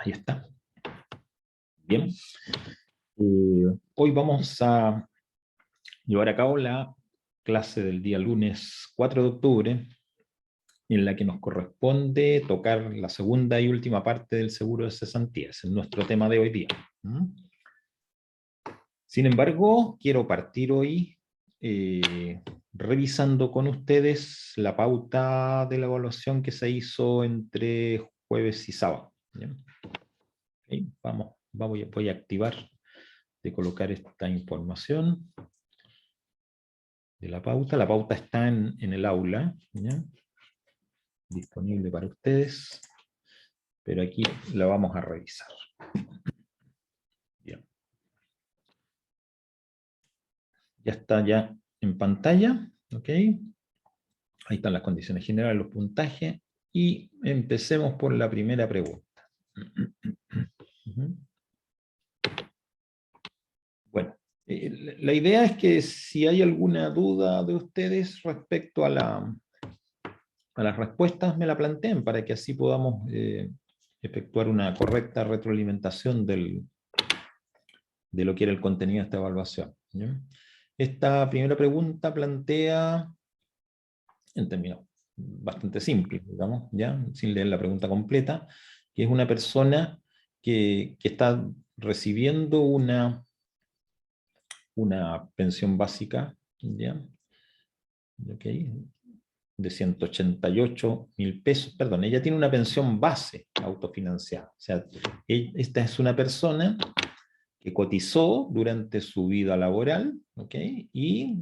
Ahí está. Bien. Hoy vamos a llevar a cabo la clase del día lunes 4 de octubre, en la que nos corresponde tocar la segunda y última parte del seguro de cesantía. Es nuestro tema de hoy día. Sin embargo, quiero partir hoy revisando con ustedes la pauta de la evaluación que se hizo entre jueves y sábado. ¿Bien? Okay, voy a activar de colocar esta información de la pauta. La pauta está en el aula, ¿ya? Disponible para ustedes, pero aquí la vamos a revisar. Bien. Ya está ya en pantalla, ¿ok? Ahí están las condiciones generales, los puntajes, y empecemos por la primera pregunta. Bueno, la idea es que si hay alguna duda de ustedes respecto a las respuestas, me la planteen para que así podamos efectuar una correcta retroalimentación de lo que era el contenido de esta evaluación, ¿ya? Esta primera pregunta plantea, en términos bastante simples, digamos, ¿ya? Sin leer la pregunta completa, que es una persona que está recibiendo una pensión básica, ¿ya? Okay, de 188.000 pesos, perdón, ella tiene una pensión base autofinanciada, o sea, esta es una persona que cotizó durante su vida laboral, ¿okay? Y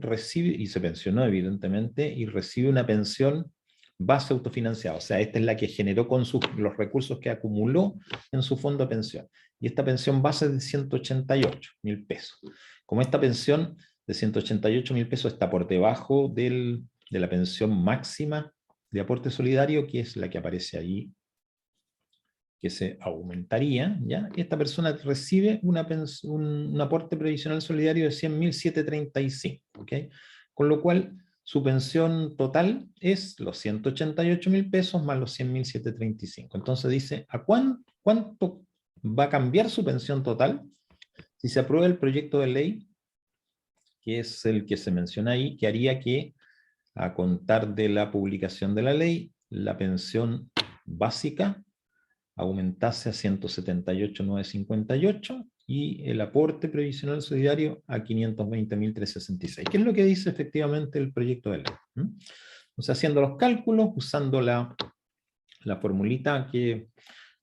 se pensionó evidentemente, y recibe una pensión base autofinanciada, o sea, esta es la que generó con los recursos que acumuló en su fondo de pensión, y esta pensión base es de 188.000 pesos. Como esta pensión de 188.000 pesos está por debajo de la pensión máxima de aporte solidario, que es la que aparece ahí, que se aumentaría, ¿ya? Esta persona recibe un aporte previsional solidario de 100.735, ¿ok? Con lo cual, su pensión total es los 188.000 pesos más los 100.735. Entonces dice, ¿a cuánto va a cambiar su pensión total si se aprueba el proyecto de ley, que es el que se menciona ahí, que haría que, a contar de la publicación de la ley, la pensión básica aumentase a 178.958 y el aporte previsional solidario a 520.366, que es lo que dice efectivamente el proyecto de ley. O sea, haciendo los cálculos, usando la formulita que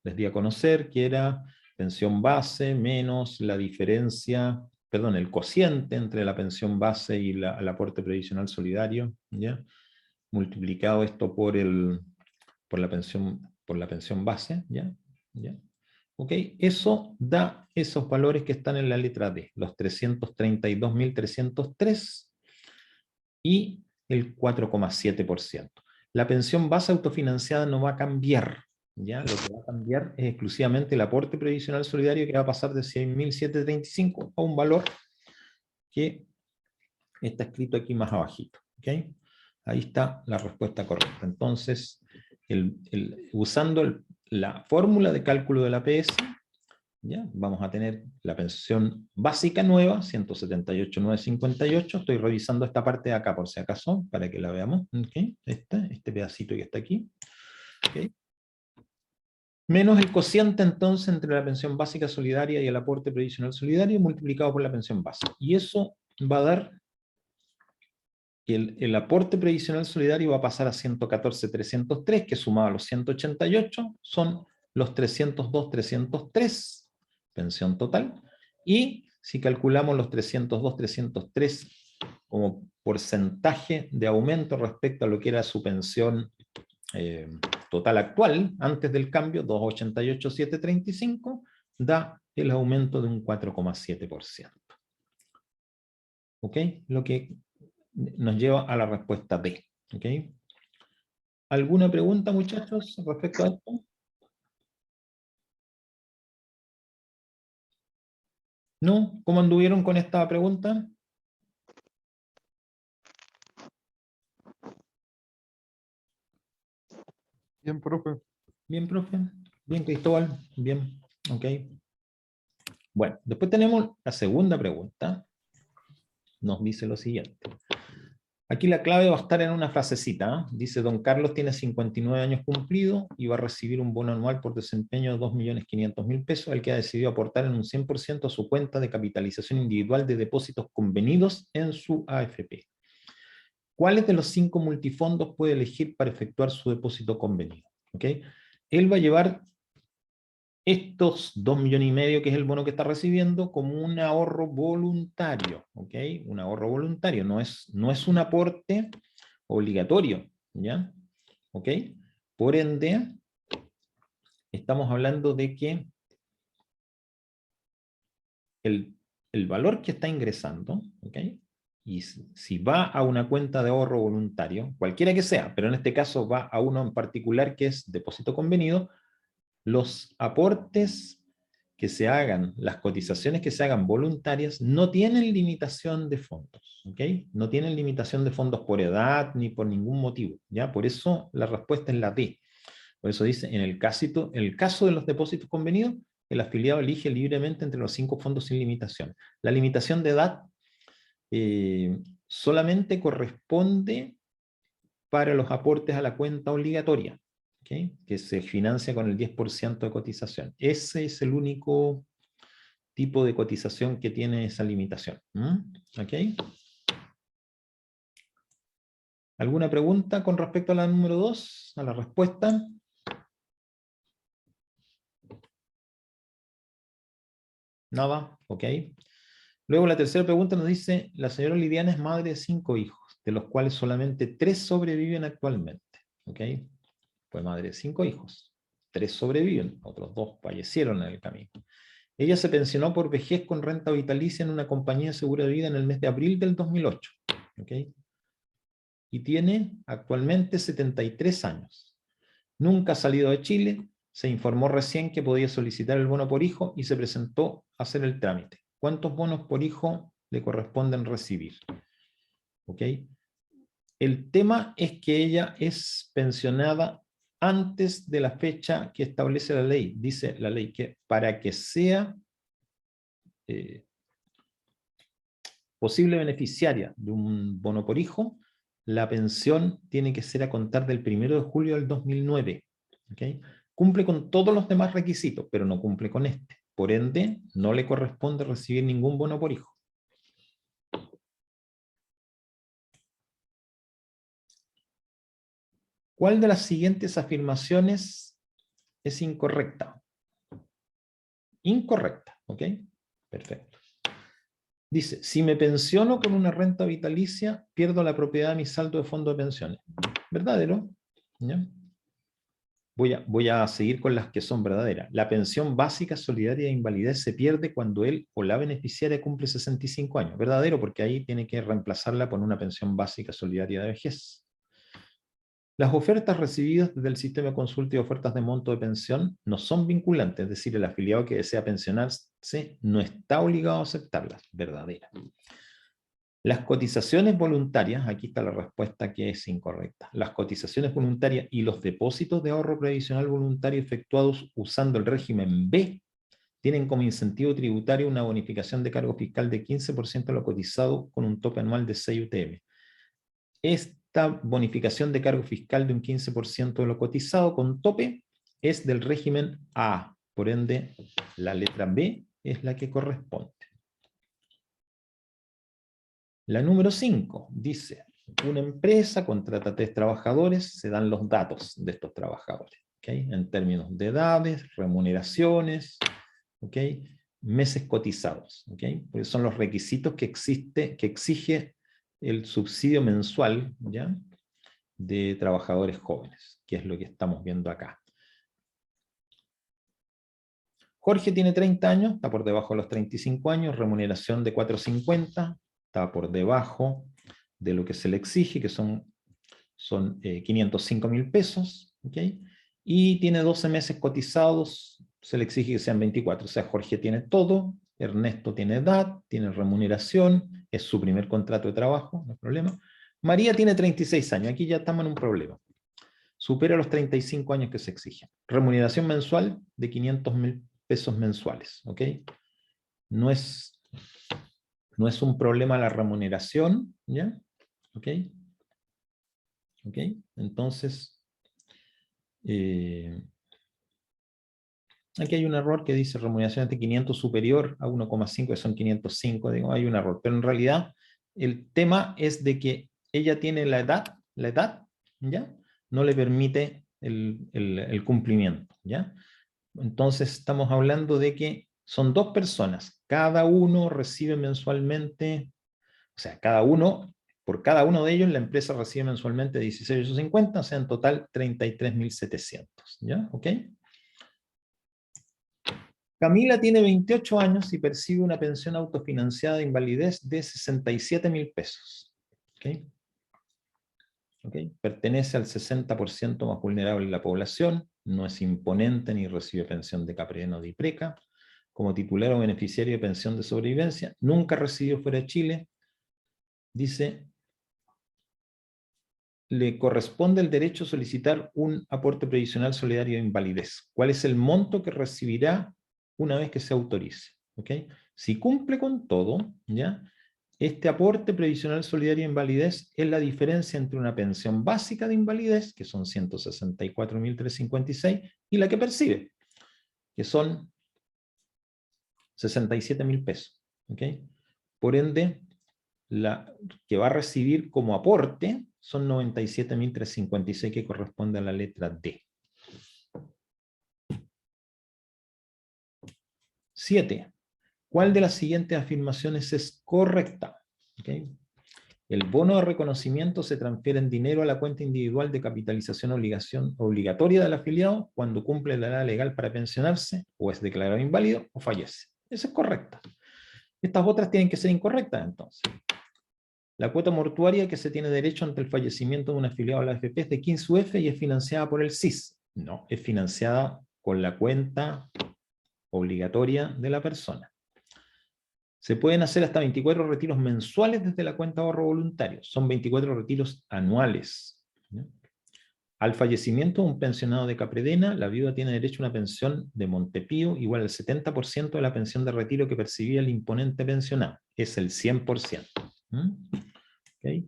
les di a conocer, que era pensión base menos la diferencia, perdón, el cociente entre la pensión base y el aporte previsional solidario, ¿ya? Multiplicado esto por la pensión base, ¿ya? ¿Ya? ¿Ok? Eso da esos valores que están en la letra D, los 332.303 y el 4,7%. La pensión base autofinanciada no va a cambiar, ¿ya? Lo que va a cambiar es exclusivamente el aporte previsional solidario, que va a pasar de 100.735 a un valor que está escrito aquí más abajito, ¿ok? Ahí está la respuesta correcta. Entonces, usando la fórmula de cálculo de la PS, ¿ya? Vamos a tener la pensión básica nueva, 178.958. Estoy revisando esta parte de acá por si acaso, para que la veamos. ¿Okay? Este pedacito que está aquí. ¿Okay? Menos el cociente entonces entre la pensión básica solidaria y el aporte previsional solidario multiplicado por la pensión básica. Y eso va a dar que el aporte previsional solidario va a pasar a 114.303, que sumado a los 188 son los 302.303, pensión total, y si calculamos los 302.303 como porcentaje de aumento respecto a lo que era su pensión total actual, antes del cambio, 288.735, da el aumento de un 4,7%. ¿Ok? Lo que nos lleva a la respuesta B. ¿Ok? ¿Alguna pregunta, muchachos, respecto a esto? ¿No? ¿Cómo anduvieron con esta pregunta? Bien, profe. Bien, profe. Bien, Cristóbal. Bien. ¿Ok? Bueno, después tenemos la segunda pregunta. Nos dice lo siguiente. Aquí la clave va a estar en una frasecita. ¿Eh? Dice, don Carlos tiene 59 años cumplidos y va a recibir un bono anual por desempeño de 2.500.000 pesos, el que ha decidido aportar en un 100% a su cuenta de capitalización individual de depósitos convenidos en su AFP. ¿Cuáles de los 5 multifondos puede elegir para efectuar su depósito convenido? ¿Okay? Él va a llevar estos 2,5 millones, que es el bono que está recibiendo, como un ahorro voluntario, ¿ok? Un ahorro voluntario, no es un aporte obligatorio, ¿ya? ¿Ok? Por ende, estamos hablando de que el valor que está ingresando, ¿ok? Y si va a una cuenta de ahorro voluntario, cualquiera que sea, pero en este caso va a uno en particular que es depósito convenido, los aportes que se hagan, las cotizaciones que se hagan voluntarias, no tienen limitación de fondos, ¿ok? No tienen limitación de fondos por edad ni por ningún motivo, ¿ya? Por eso la respuesta es la D. Por eso dice, en el caso de los depósitos convenidos, el afiliado elige libremente entre los 5 fondos sin limitación. La limitación de edad solamente corresponde para los aportes a la cuenta obligatoria, ¿okay? Que se financia con el 10% de cotización. Ese es el único tipo de cotización que tiene esa limitación. ¿Okay? ¿Alguna pregunta con respecto a la número 2? ¿A la respuesta? Nada, ok. Luego la tercera pregunta nos dice, la señora Lidiana es madre de 5 hijos, de los cuales solamente 3 sobreviven actualmente. ¿Ok? Fue madre de 5 hijos. 3 sobreviven, otros 2 fallecieron en el camino. Ella se pensionó por vejez con renta vitalicia en una compañía de seguro de vida en el mes de abril del 2008. ¿Okay? Y tiene actualmente 73 años. Nunca ha salido de Chile, se informó recién que podía solicitar el bono por hijo y se presentó a hacer el trámite. ¿Cuántos bonos por hijo le corresponden recibir? ¿Okay? El tema es que ella es pensionada antes de la fecha que establece la ley. Dice la ley que para que sea posible beneficiaria de un bono por hijo, la pensión tiene que ser a contar del 1 de julio del 2009. ¿Okay? Cumple con todos los demás requisitos, pero no cumple con este. Por ende, no le corresponde recibir ningún bono por hijo. ¿Cuál de las siguientes afirmaciones es incorrecta? Incorrecta, ¿ok? Perfecto. Dice, si me pensiono con una renta vitalicia, pierdo la propiedad de mi saldo de fondo de pensiones. ¿Verdadero? ¿Ya? Voy a seguir con las que son verdaderas. La pensión básica solidaria de invalidez se pierde cuando él o la beneficiaria cumple 65 años. Verdadero, porque ahí tiene que reemplazarla por una pensión básica solidaria de vejez. Las ofertas recibidas desde el sistema de consulta y ofertas de monto de pensión no son vinculantes, es decir, el afiliado que desea pensionarse no está obligado a aceptarlas. Verdadera. Las cotizaciones voluntarias, aquí está la respuesta que es incorrecta. Las cotizaciones voluntarias y los depósitos de ahorro previsional voluntario efectuados usando el régimen B tienen como incentivo tributario una bonificación de cargo fiscal de 15% de lo cotizado con un tope anual de 6 UTM. Esta bonificación de cargo fiscal de un 15% de lo cotizado con tope es del régimen A. Por ende, la letra B es la que corresponde. La número 5 dice, una empresa contrata 3 trabajadores, se dan los datos de estos trabajadores, ¿okay? En términos de edades, remuneraciones, ¿okay? Meses cotizados, ¿okay? Porque son los requisitos que exige el subsidio mensual, ¿ya? De trabajadores jóvenes, que es lo que estamos viendo acá. Jorge tiene 30 años, está por debajo de los 35 años, remuneración de 450, está por debajo de lo que se le exige, que son 505.000 pesos, ¿okay? Y tiene 12 meses cotizados, se le exige que sean 24, o sea, Jorge tiene todo, Ernesto tiene edad, tiene remuneración, es su primer contrato de trabajo, no hay problema. María tiene 36 años, aquí ya estamos en un problema. Supera los 35 años que se exigen. Remuneración mensual de 500.000 pesos mensuales, ¿ok? No es un problema la remuneración, ¿ya? ¿Ok? ¿Ok? Entonces, aquí hay un error que dice remuneración de 500 superior a 1,5, que son 505, digo, hay un error, pero en realidad el tema es de que ella tiene la edad, ¿ya? No le permite el cumplimiento, ¿ya? Entonces estamos hablando de que son dos personas, cada uno recibe mensualmente, o sea, por cada uno de ellos la empresa recibe mensualmente 16,50, o sea, en total 33.700, ¿ya? ¿Ok? Camila tiene 28 años y percibe una pensión autofinanciada de invalidez de 67.000 pesos. ¿Okay? ¿Okay? Pertenece al 60% más vulnerable de la población, no es imponente ni recibe pensión de CAPREDENA o de IPRECA. Como titular o beneficiario de pensión de sobrevivencia, nunca residió fuera de Chile. Dice, le corresponde el derecho a solicitar un aporte previsional solidario de invalidez. ¿Cuál es el monto que recibirá una vez que se autorice? ¿Okay? Si cumple con todo, ¿ya? Este aporte previsional solidario de invalidez es la diferencia entre una pensión básica de invalidez, que son 164.356, y la que percibe, que son 67.000 pesos. ¿Okay? Por ende, la que va a recibir como aporte son 97.356, que corresponde a la letra D. 7. ¿Cuál de las siguientes afirmaciones es correcta? ¿Okay? El bono de reconocimiento se transfiere en dinero a la cuenta individual de capitalización obligatoria del afiliado cuando cumple la edad legal para pensionarse, o es declarado inválido, o fallece. Eso es correcto. Estas otras tienen que ser incorrectas, entonces. La cuota mortuaria que se tiene derecho ante el fallecimiento de un afiliado a la AFP es de 15 UF y es financiada por el SIS. No, es financiada con la cuenta obligatoria de la persona. Se pueden hacer hasta 24 retiros mensuales desde la cuenta de ahorro voluntario. Son 24 retiros anuales. ¿No? Al fallecimiento de un pensionado de CAPREDENA, la viuda tiene derecho a una pensión de Montepío igual al 70% de la pensión de retiro que percibía el imponente pensionado. Es el 100%. ¿Okay?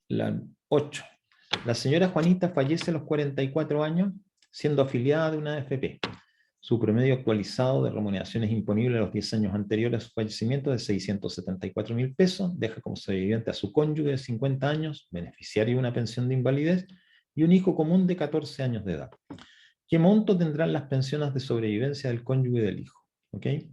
La 8. La señora Juanita fallece a los 44 años siendo afiliada de una AFP. Su promedio actualizado de remuneraciones imponibles a los 10 años anteriores a su fallecimiento es de 674.000 pesos, deja como sobreviviente a su cónyuge de 50 años, beneficiario de una pensión de invalidez, y un hijo común de 14 años de edad. ¿Qué monto tendrán las pensiones de sobrevivencia del cónyuge y del hijo? ¿Okay?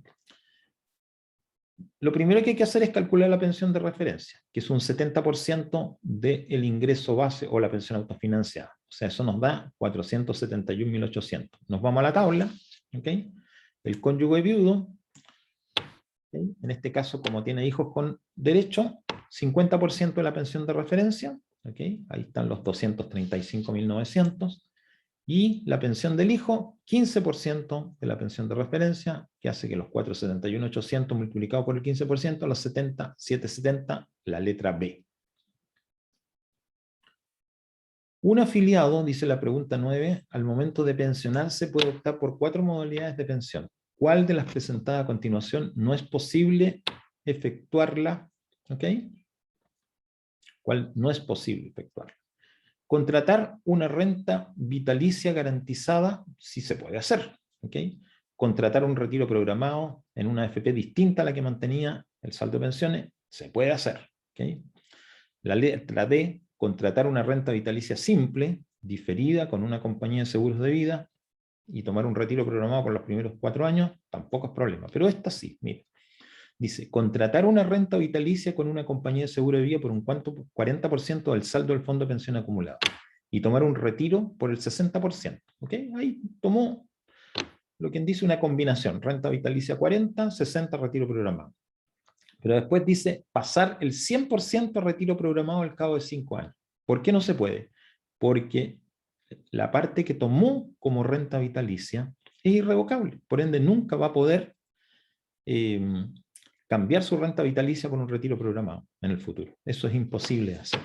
Lo primero que hay que hacer es calcular la pensión de referencia, que es un 70% del ingreso base o la pensión autofinanciada. O sea, eso nos da 471.800. Nos vamos a la tabla. ¿Okay? El cónyuge viudo, ¿okay? En este caso, como tiene hijos con derecho, 50% de la pensión de referencia. ¿Okay? Ahí están los 235.900. Y la pensión del hijo, 15% de la pensión de referencia, que hace que los 471.800 multiplicado por el 15%, los 770, la letra B. Un afiliado, dice la pregunta 9, al momento de pensionarse puede optar por 4 modalidades de pensión. ¿Cuál de las presentadas a continuación no es posible efectuarla? ¿Ok? ¿Cuál no es posible efectuarla? Contratar una renta vitalicia garantizada, sí se puede hacer. ¿Okay? Contratar un retiro programado en una AFP distinta a la que mantenía el saldo de pensiones, se puede hacer. ¿Okay? La letra D, contratar una renta vitalicia simple, diferida con una compañía de seguros de vida, y tomar un retiro programado por los primeros 4 años, tampoco es problema. Pero esta sí, mire. Dice, contratar una renta vitalicia con una compañía de seguro de vida por un 40% del saldo del fondo de pensión acumulado y tomar un retiro por el 60%. ¿Okay? Ahí tomó lo que dice una combinación, renta vitalicia 40, 60 retiro programado. Pero después dice pasar el 100% retiro programado al cabo de 5 años. ¿Por qué no se puede? Porque la parte que tomó como renta vitalicia es irrevocable. Por ende, nunca va a poder cambiar su renta vitalicia por un retiro programado en el futuro. Eso es imposible de hacer.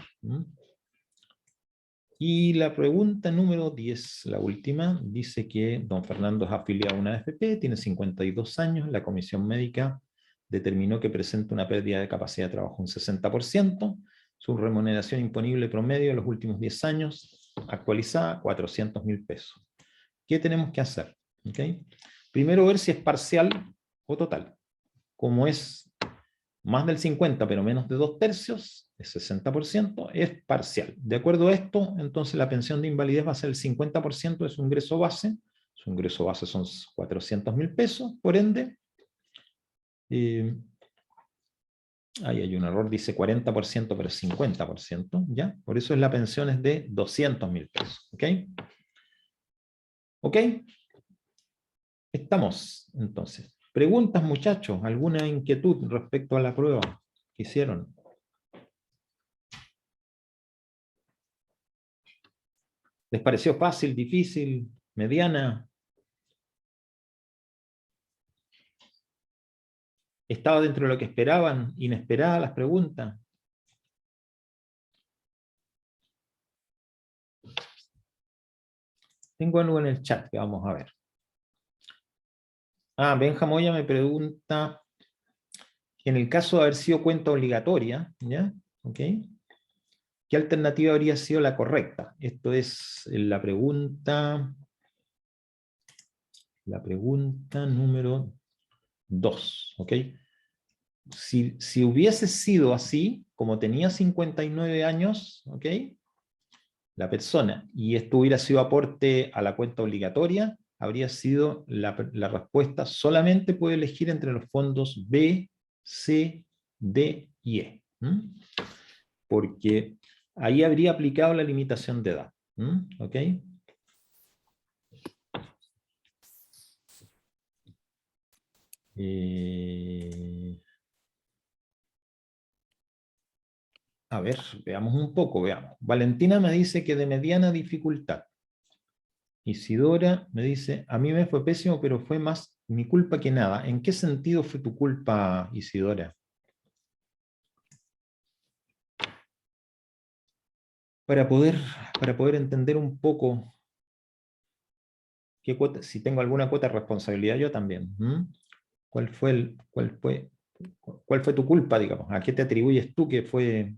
Y la pregunta número 10, la última, dice que don Fernando es afiliado a una AFP, tiene 52 años, la comisión médica determinó que presenta una pérdida de capacidad de trabajo un 60%, su remuneración imponible promedio en los últimos 10 años, actualizada, 400.000 pesos. ¿Qué tenemos que hacer? ¿Okay? Primero ver si es parcial o total. Como es más del 50, pero menos de 2/3, el 60%, es parcial. De acuerdo a esto, entonces la pensión de invalidez va a ser el 50% de su ingreso base. Su ingreso base son 400.000 pesos, por ende, ahí hay un error, dice 40%, pero es 50%, ¿ya? Por eso la pensión es de 200.000 pesos, ¿ok? ¿Ok? Estamos, entonces. Preguntas, muchachos, ¿alguna inquietud respecto a la prueba que hicieron? ¿Les pareció fácil, difícil, mediana? ¿Estaba dentro de lo que esperaban? ¿Inesperadas las preguntas? Tengo algo en el chat que vamos a ver. Benja Moya me pregunta, en el caso de haber sido cuenta obligatoria, ¿ya? ¿Ok? ¿Qué alternativa habría sido la correcta? Esto es la pregunta número 2, ¿ok? Si hubiese sido así, como tenía 59 años, ¿ok? La persona, y esto hubiera sido aporte a la cuenta obligatoria, habría sido la respuesta, solamente puede elegir entre los fondos B, C, D y E. Porque ahí habría aplicado la limitación de edad. ¿Ok? A ver, veamos un poco, veamos. Valentina me dice que de mediana dificultad. Isidora me dice, a mí me fue pésimo, pero fue más mi culpa que nada. ¿En qué sentido fue tu culpa, Isidora? Para poder entender un poco qué cuota, si tengo alguna cuota de responsabilidad yo también. ¿Cuál fue tu culpa, digamos? ¿A qué te atribuyes tú que fue?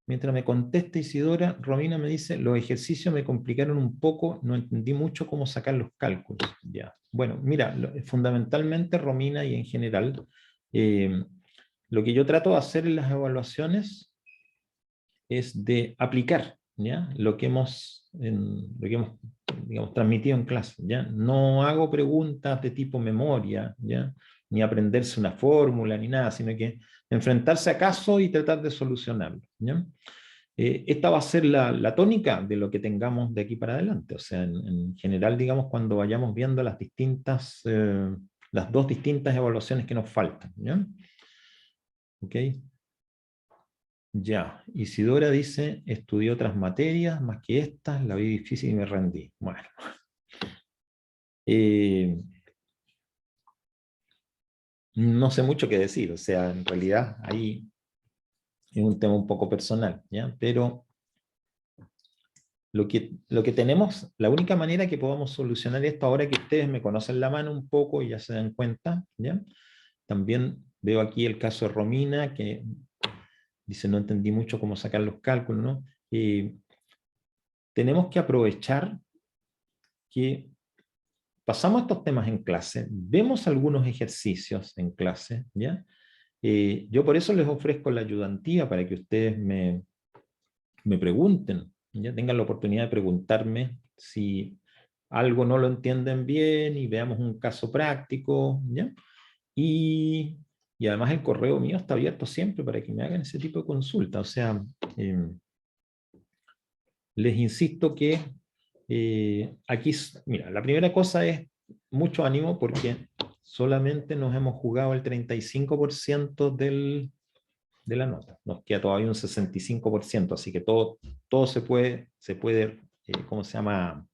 Mientras me contesta Isidora, Romina me dice, los ejercicios me complicaron un poco, no entendí mucho cómo sacar los cálculos. Ya. Bueno, mira, fundamentalmente Romina y en general, lo que yo trato de hacer en las evaluaciones es de aplicar, ¿ya? Lo que hemos, digamos, transmitido en clase, ¿ya? No hago preguntas de tipo memoria, ¿ya? Ni aprenderse una fórmula, ni nada, sino que enfrentarse a casos y tratar de solucionarlo, ¿ya? Esta va a ser la tónica de lo que tengamos de aquí para adelante. O sea, en general, digamos, cuando vayamos viendo las dos distintas evaluaciones que nos faltan, ¿ya? ¿Ok? Ya, Isidora dice, estudié otras materias más que estas, la vi difícil y me rendí. Bueno, eh, no sé mucho qué decir, o sea, en realidad ahí es un tema un poco personal, ¿ya? Pero lo que tenemos, la única manera que podamos solucionar esto, ahora que ustedes me conocen la mano un poco y ya se dan cuenta, ¿ya? También veo aquí el caso de Romina, que dice, no entendí mucho cómo sacar los cálculos, ¿no? Tenemos que aprovechar que pasamos estos temas en clase, vemos algunos ejercicios en clase, ¿ya? Yo por eso les ofrezco la ayudantía para que ustedes me pregunten, ¿ya? Tengan la oportunidad de preguntarme si algo no lo entienden bien y veamos un caso práctico, ¿ya? Y, y además el correo mío está abierto siempre para que me hagan ese tipo de consulta. O sea, les insisto que aquí, mira, la primera cosa es mucho ánimo porque solamente nos hemos jugado el 35% de la nota. Nos queda todavía un 65%, así que todo se puede ¿cómo se llama?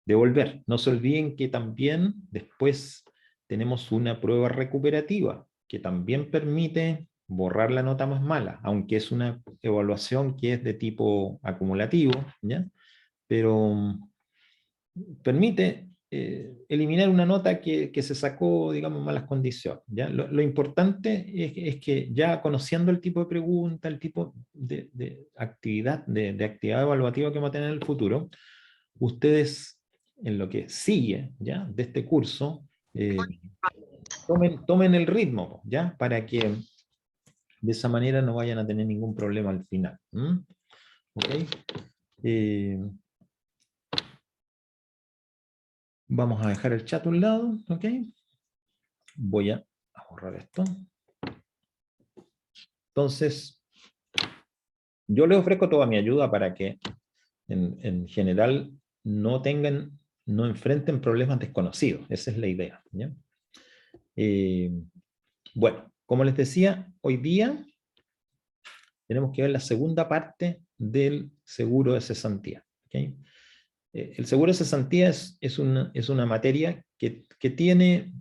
Devolver. No se olviden que también después tenemos una prueba recuperativa que también permite borrar la nota más mala, aunque es una evaluación que es de tipo acumulativo, ¿ya? Pero permite eliminar una nota que se sacó, digamos, en malas condiciones, ¿ya? Lo importante es que ya conociendo el tipo de pregunta, el tipo de actividad, de actividad evaluativa que vamos a tener en el futuro, ustedes, en lo que sigue, ¿ya?, de este curso, tomen el ritmo, ¿ya?, para que de esa manera no vayan a tener ningún problema al final. ¿Ok? Vamos a dejar el chat a un lado, ¿ok? Voy a borrar esto. Entonces, yo les ofrezco toda mi ayuda para que en general no enfrenten problemas desconocidos. Esa es la idea, ¿ya? Bueno, como les decía, hoy día tenemos que ver la segunda parte del seguro de cesantía, ¿okay? El seguro de cesantía es una materia que tiene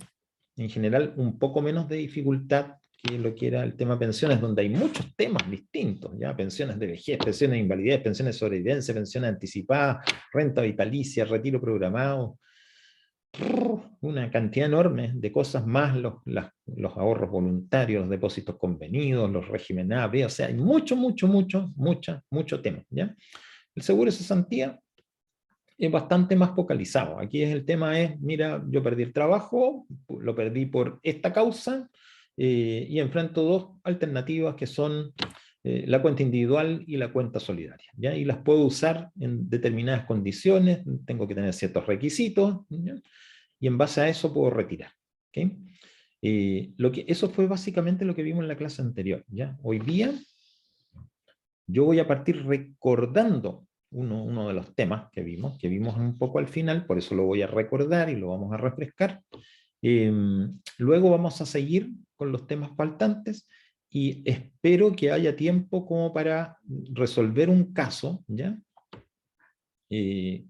en general un poco menos de dificultad que lo que era el tema pensiones, donde hay muchos temas distintos, ¿ya? Pensiones de vejez, pensiones de invalidez, pensiones de sobrevivencia, pensiones anticipadas, renta vitalicia, retiro programado, una cantidad enorme de cosas, más los ahorros voluntarios, los depósitos convenidos, los regímenes A, B, o sea, hay mucho tema, ¿ya? El seguro de cesantía es bastante más focalizado. Aquí el tema es, mira, yo perdí el trabajo, lo perdí por esta causa, y enfrento dos alternativas que son la cuenta individual y la cuenta solidaria, ¿ya? Y las puedo usar en determinadas condiciones, tengo que tener ciertos requisitos, ¿ya? Y en base a eso puedo retirar, ¿okay? Eso fue básicamente lo que vimos en la clase anterior, ¿ya? Hoy día yo voy a partir recordando uno de los temas que vimos un poco al final, por eso lo voy a recordar y lo vamos a refrescar. Luego vamos a seguir con los temas faltantes y espero que haya tiempo como para resolver un caso, ¿ya? Que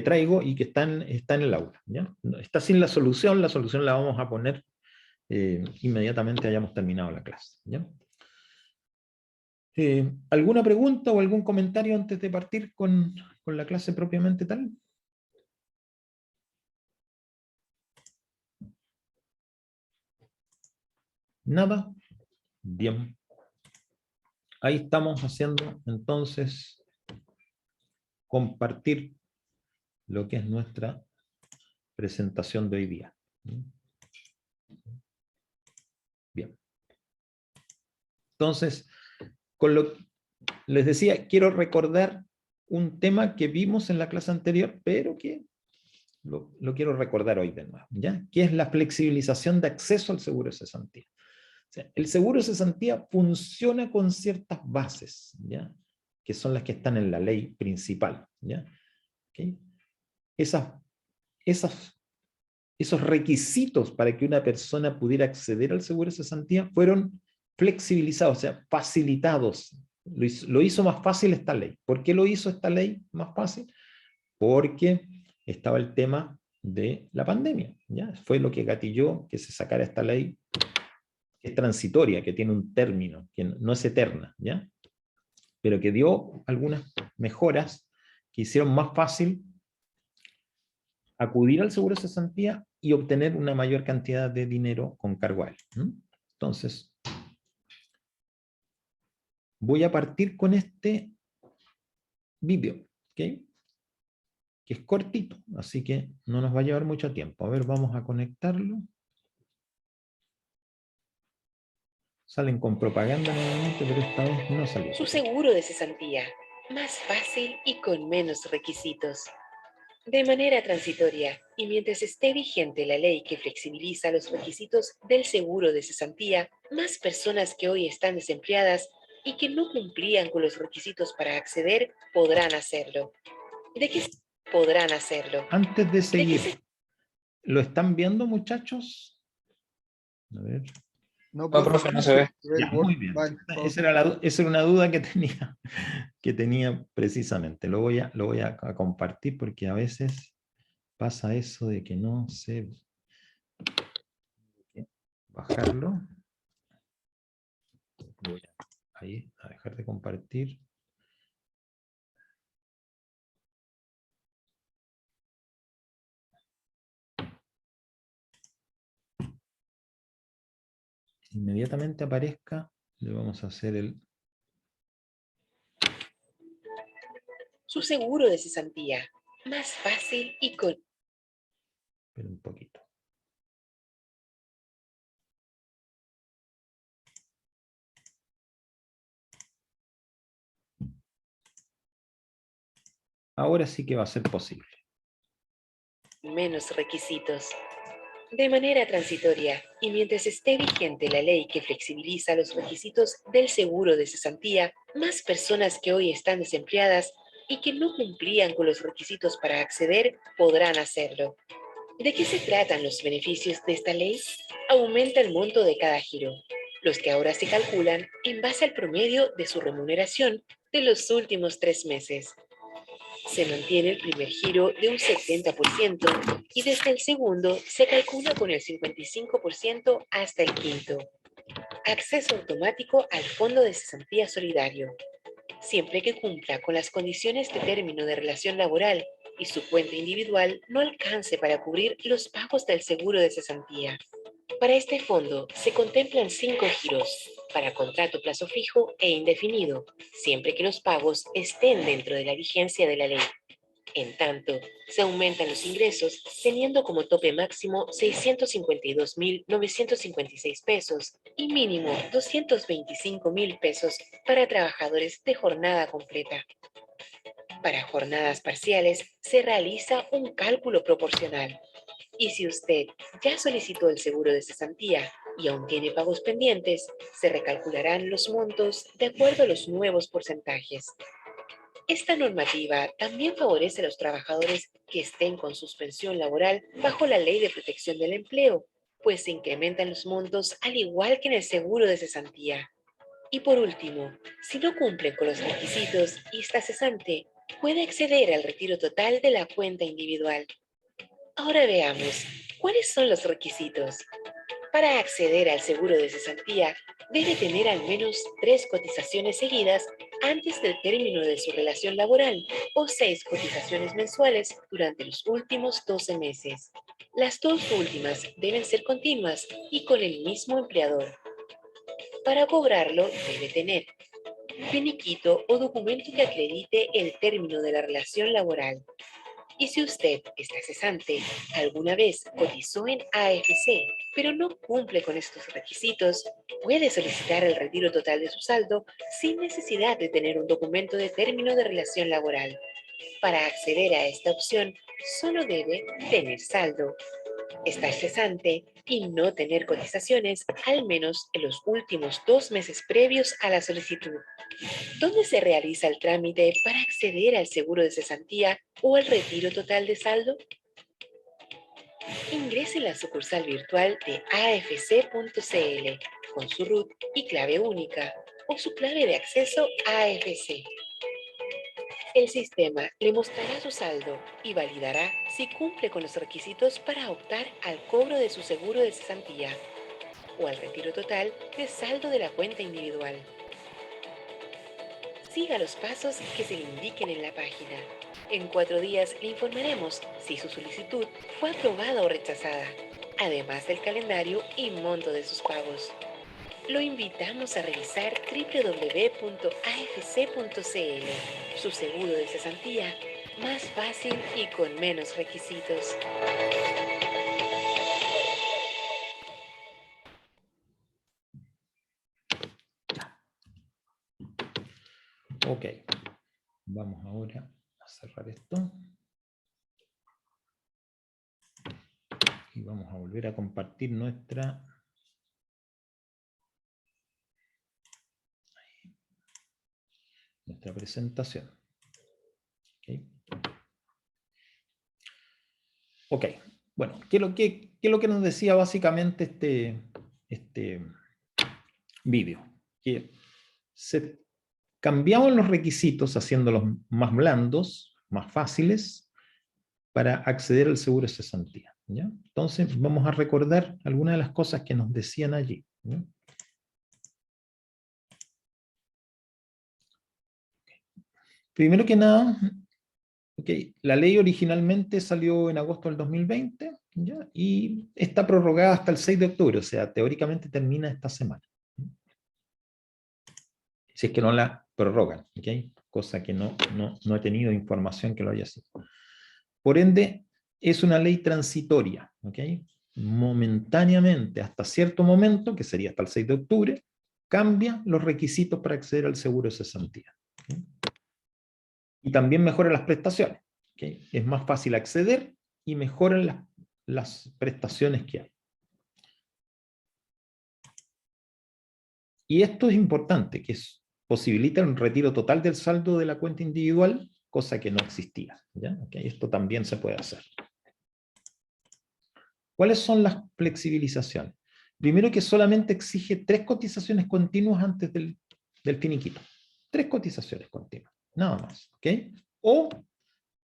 traigo y que está en el aula, ¿ya? Está sin la solución la vamos a poner inmediatamente hayamos terminado la clase, ¿ya? ¿Alguna pregunta o algún comentario antes de partir con la clase propiamente tal? ¿Nada? Bien. Ahí estamos haciendo entonces compartir lo que es nuestra presentación de hoy día. Bien. Entonces, les decía, quiero recordar un tema que vimos en la clase anterior, pero que lo quiero recordar hoy de nuevo, ¿ya? Que es la flexibilización de acceso al seguro de cesantía. O sea, el seguro de cesantía funciona con ciertas bases, ¿ya? Que son las que están en la ley principal, ¿ya? ¿Okay? Esos requisitos para que una persona pudiera acceder al seguro de cesantía fueron flexibilizados, o sea, facilitados. Lo hizo más fácil esta ley. ¿Por qué lo hizo esta ley más fácil? Porque estaba el tema de la pandemia, ¿ya? Fue lo que gatilló que se sacara esta ley, que es transitoria, que tiene un término, que no es eterna, ¿ya? Pero que dio algunas mejoras que hicieron más fácil acudir al seguro de cesantía y obtener una mayor cantidad de dinero con cargo a él. Entonces, voy a partir con este vídeo, ¿ok? Que es cortito, así que no nos va a llevar mucho tiempo. A ver, vamos a conectarlo. Salen con propaganda nuevamente, pero esta vez no salió. Su seguro de cesantía, más fácil y con menos requisitos. De manera transitoria, y mientras esté vigente la ley que flexibiliza los requisitos del seguro de cesantía, más personas que hoy están desempleadas y que no cumplían con los requisitos para acceder podrán hacerlo. ¿De qué podrán hacerlo? Antes de seguir, ¿lo están viendo, muchachos? A ver. No, No, profe, no se ve. Ya, muy bien. Esa era una duda que tenía precisamente. Lo voy a compartir porque a veces pasa eso de que no se bajarlo. Voy ahí a dejar de compartir. Inmediatamente aparezca, le vamos a hacer el... Su seguro de cesantía, más fácil y con... Espera un poquito. Ahora sí que va a ser posible. menos requisitos. De manera transitoria, y mientras esté vigente la ley que flexibiliza los requisitos del seguro de cesantía, más personas que hoy están desempleadas y que no cumplían con los requisitos para acceder podrán hacerlo. ¿De qué se tratan los beneficios de esta ley? Aumenta el monto de cada giro, los que ahora se calculan en base al promedio de su remuneración de los últimos 3 meses. Se mantiene el primer giro de un 70% y desde el segundo se calcula con el 55% hasta el quinto. Acceso automático al Fondo de Cesantía Solidario. Siempre que cumpla con las condiciones de término de relación laboral y su cuenta individual no alcance para cubrir los pagos del seguro de cesantía. Para este fondo se contemplan 5 giros, para contrato plazo fijo e indefinido, siempre que los pagos estén dentro de la vigencia de la ley. En tanto, se aumentan los ingresos teniendo como tope máximo 652.956 pesos y mínimo 225.000 pesos para trabajadores de jornada completa. Para jornadas parciales se realiza un cálculo proporcional. Y si usted ya solicitó el seguro de cesantía y aún tiene pagos pendientes, se recalcularán los montos de acuerdo a los nuevos porcentajes. Esta normativa también favorece a los trabajadores que estén con suspensión laboral bajo la Ley de Protección del Empleo, pues se incrementan los montos al igual que en el seguro de cesantía. Y por último, si no cumplen con los requisitos y está cesante, puede acceder al retiro total de la cuenta individual. Ahora veamos, ¿cuáles son los requisitos? Para acceder al seguro de cesantía, debe tener al menos 3 cotizaciones seguidas antes del término de su relación laboral o 6 cotizaciones mensuales durante los últimos 12 meses. Las 2 últimas deben ser continuas y con el mismo empleador. Para cobrarlo, debe tener finiquito o documento que acredite el término de la relación laboral. Y si usted está cesante, alguna vez cotizó en AFC, pero no cumple con estos requisitos, puede solicitar el retiro total de su saldo sin necesidad de tener un documento de término de relación laboral. Para acceder a esta opción, solo debe tener saldo, estar cesante y no tener cotizaciones, al menos en los últimos 2 meses previos a la solicitud. ¿Dónde se realiza el trámite para acceder al seguro de cesantía o al retiro total de saldo? Ingrese en la sucursal virtual de afc.cl con su root y clave única o su clave de acceso AFC. El sistema le mostrará su saldo y validará si cumple con los requisitos para optar al cobro de su seguro de cesantía o al retiro total de saldo de la cuenta individual. Siga los pasos que se le indiquen en la página. En 4 días le informaremos si su solicitud fue aprobada o rechazada, además del calendario y monto de sus pagos. Lo invitamos a revisar www.afc.cl, su seguro de cesantía, más fácil y con menos requisitos. Ok, vamos ahora a cerrar esto. Y vamos a volver a compartir nuestra presentación. Ok, bueno, ¿qué es lo que nos decía básicamente este vídeo? Que cambiamos los requisitos haciéndolos más blandos, más fáciles, para acceder al seguro de cesantía. ¿ya? Entonces vamos a recordar algunas de las cosas que nos decían allí, ¿ya? Primero que nada, okay, la ley originalmente salió en agosto del 2020, ¿ya? Y está prorrogada hasta el 6 de octubre, o sea, teóricamente termina esta semana. Si es que no la prorrogan, ¿okay? Cosa que no he tenido información que lo haya sido. Por ende, es una ley transitoria, ¿okay? Momentáneamente, hasta cierto momento, que sería hasta el 6 de octubre, cambia los requisitos para acceder al seguro de cesantía. ¿Okay? Y también mejora las prestaciones. ¿Okay? Es más fácil acceder y mejoran las prestaciones que hay. Y esto es importante, que posibilita un retiro total del saldo de la cuenta individual, cosa que no existía, ¿ya? ¿Okay? Esto también se puede hacer. ¿Cuáles son las flexibilizaciones? Primero, que solamente exige 3 cotizaciones continuas antes del finiquito. 3 cotizaciones continuas, nada más. ¿Okay? O,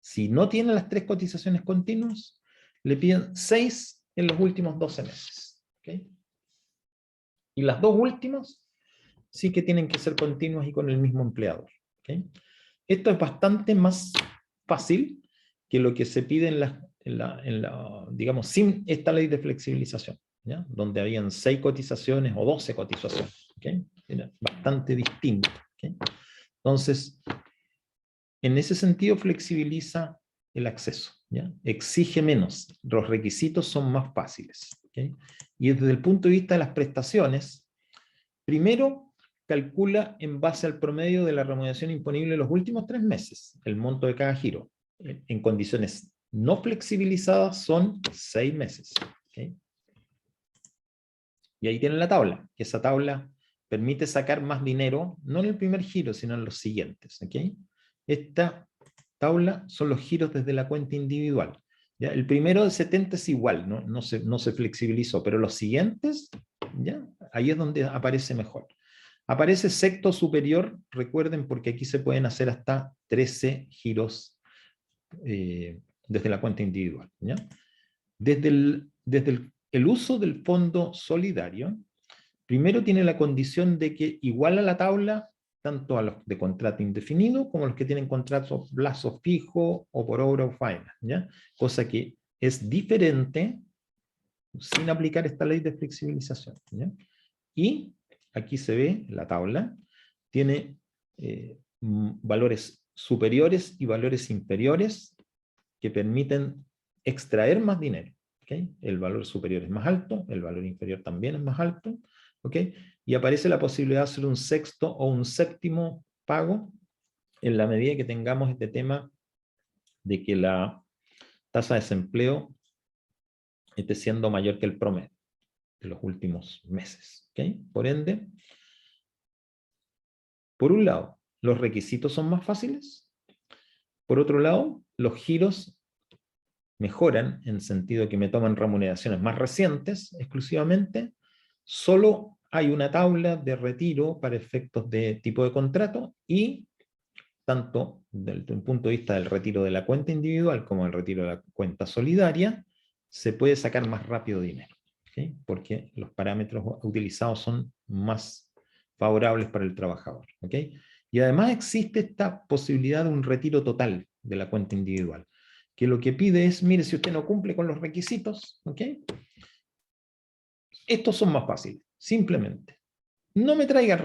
si no tiene las 3 cotizaciones continuas, le piden 6 en los últimos 12 meses. ¿Okay? Y las 2 últimas sí que tienen que ser continuas y con el mismo empleador. ¿Okay? Esto es bastante más fácil que lo que se pide digamos, sin esta ley de flexibilización, ¿ya? Donde habían 6 cotizaciones o 12 cotizaciones. ¿Okay? Era bastante distinto. ¿Okay? Entonces, en ese sentido flexibiliza el acceso, ¿ya? Exige menos, los requisitos son más fáciles. ¿Okay? Y desde el punto de vista de las prestaciones, primero, calcula en base al promedio de la remuneración imponible los últimos 3 meses, el monto de cada giro. En condiciones no flexibilizadas son 6 meses. ¿Okay? Y ahí tienen la tabla, que esa tabla permite sacar más dinero, no en el primer giro, sino en los siguientes. ¿Okay? Esta tabla son los giros desde la cuenta individual. ¿Ya? El primero de 70 es igual, no se flexibilizó, pero los siguientes, ¿ya? Ahí es donde aparece mejor. Aparece secto superior, recuerden, porque aquí se pueden hacer hasta 13 giros desde la cuenta individual. ¿Ya? Desde el uso del fondo solidario, primero tiene la condición de que iguala la tabla tanto a los de contrato indefinido como a los que tienen contrato plazo fijo o por obra o faena, ¿ya? Cosa que es diferente sin aplicar esta ley de flexibilización, ¿ya? Y aquí se ve la tabla, tiene valores superiores y valores inferiores que permiten extraer más dinero. ¿Okay? El valor superior es más alto, el valor inferior también es más alto. ¿Okay? Y aparece la posibilidad de hacer un sexto o un séptimo pago en la medida que tengamos este tema de que la tasa de desempleo esté siendo mayor que el promedio de los últimos meses. ¿Okay? Por ende, por un lado, los requisitos son más fáciles. Por otro lado, los giros mejoran en sentido que me toman remuneraciones más recientes exclusivamente. Solo hay una tabla de retiro para efectos de tipo de contrato y tanto desde el punto de vista del retiro de la cuenta individual como el retiro de la cuenta solidaria, se puede sacar más rápido dinero, ¿okay? Porque los parámetros utilizados son más favorables para el trabajador. ¿Okay? Y además existe esta posibilidad de un retiro total de la cuenta individual, que lo que pide es, mire, si usted no cumple con los requisitos, ¿okay? Estos son más fáciles, simplemente. No me traiga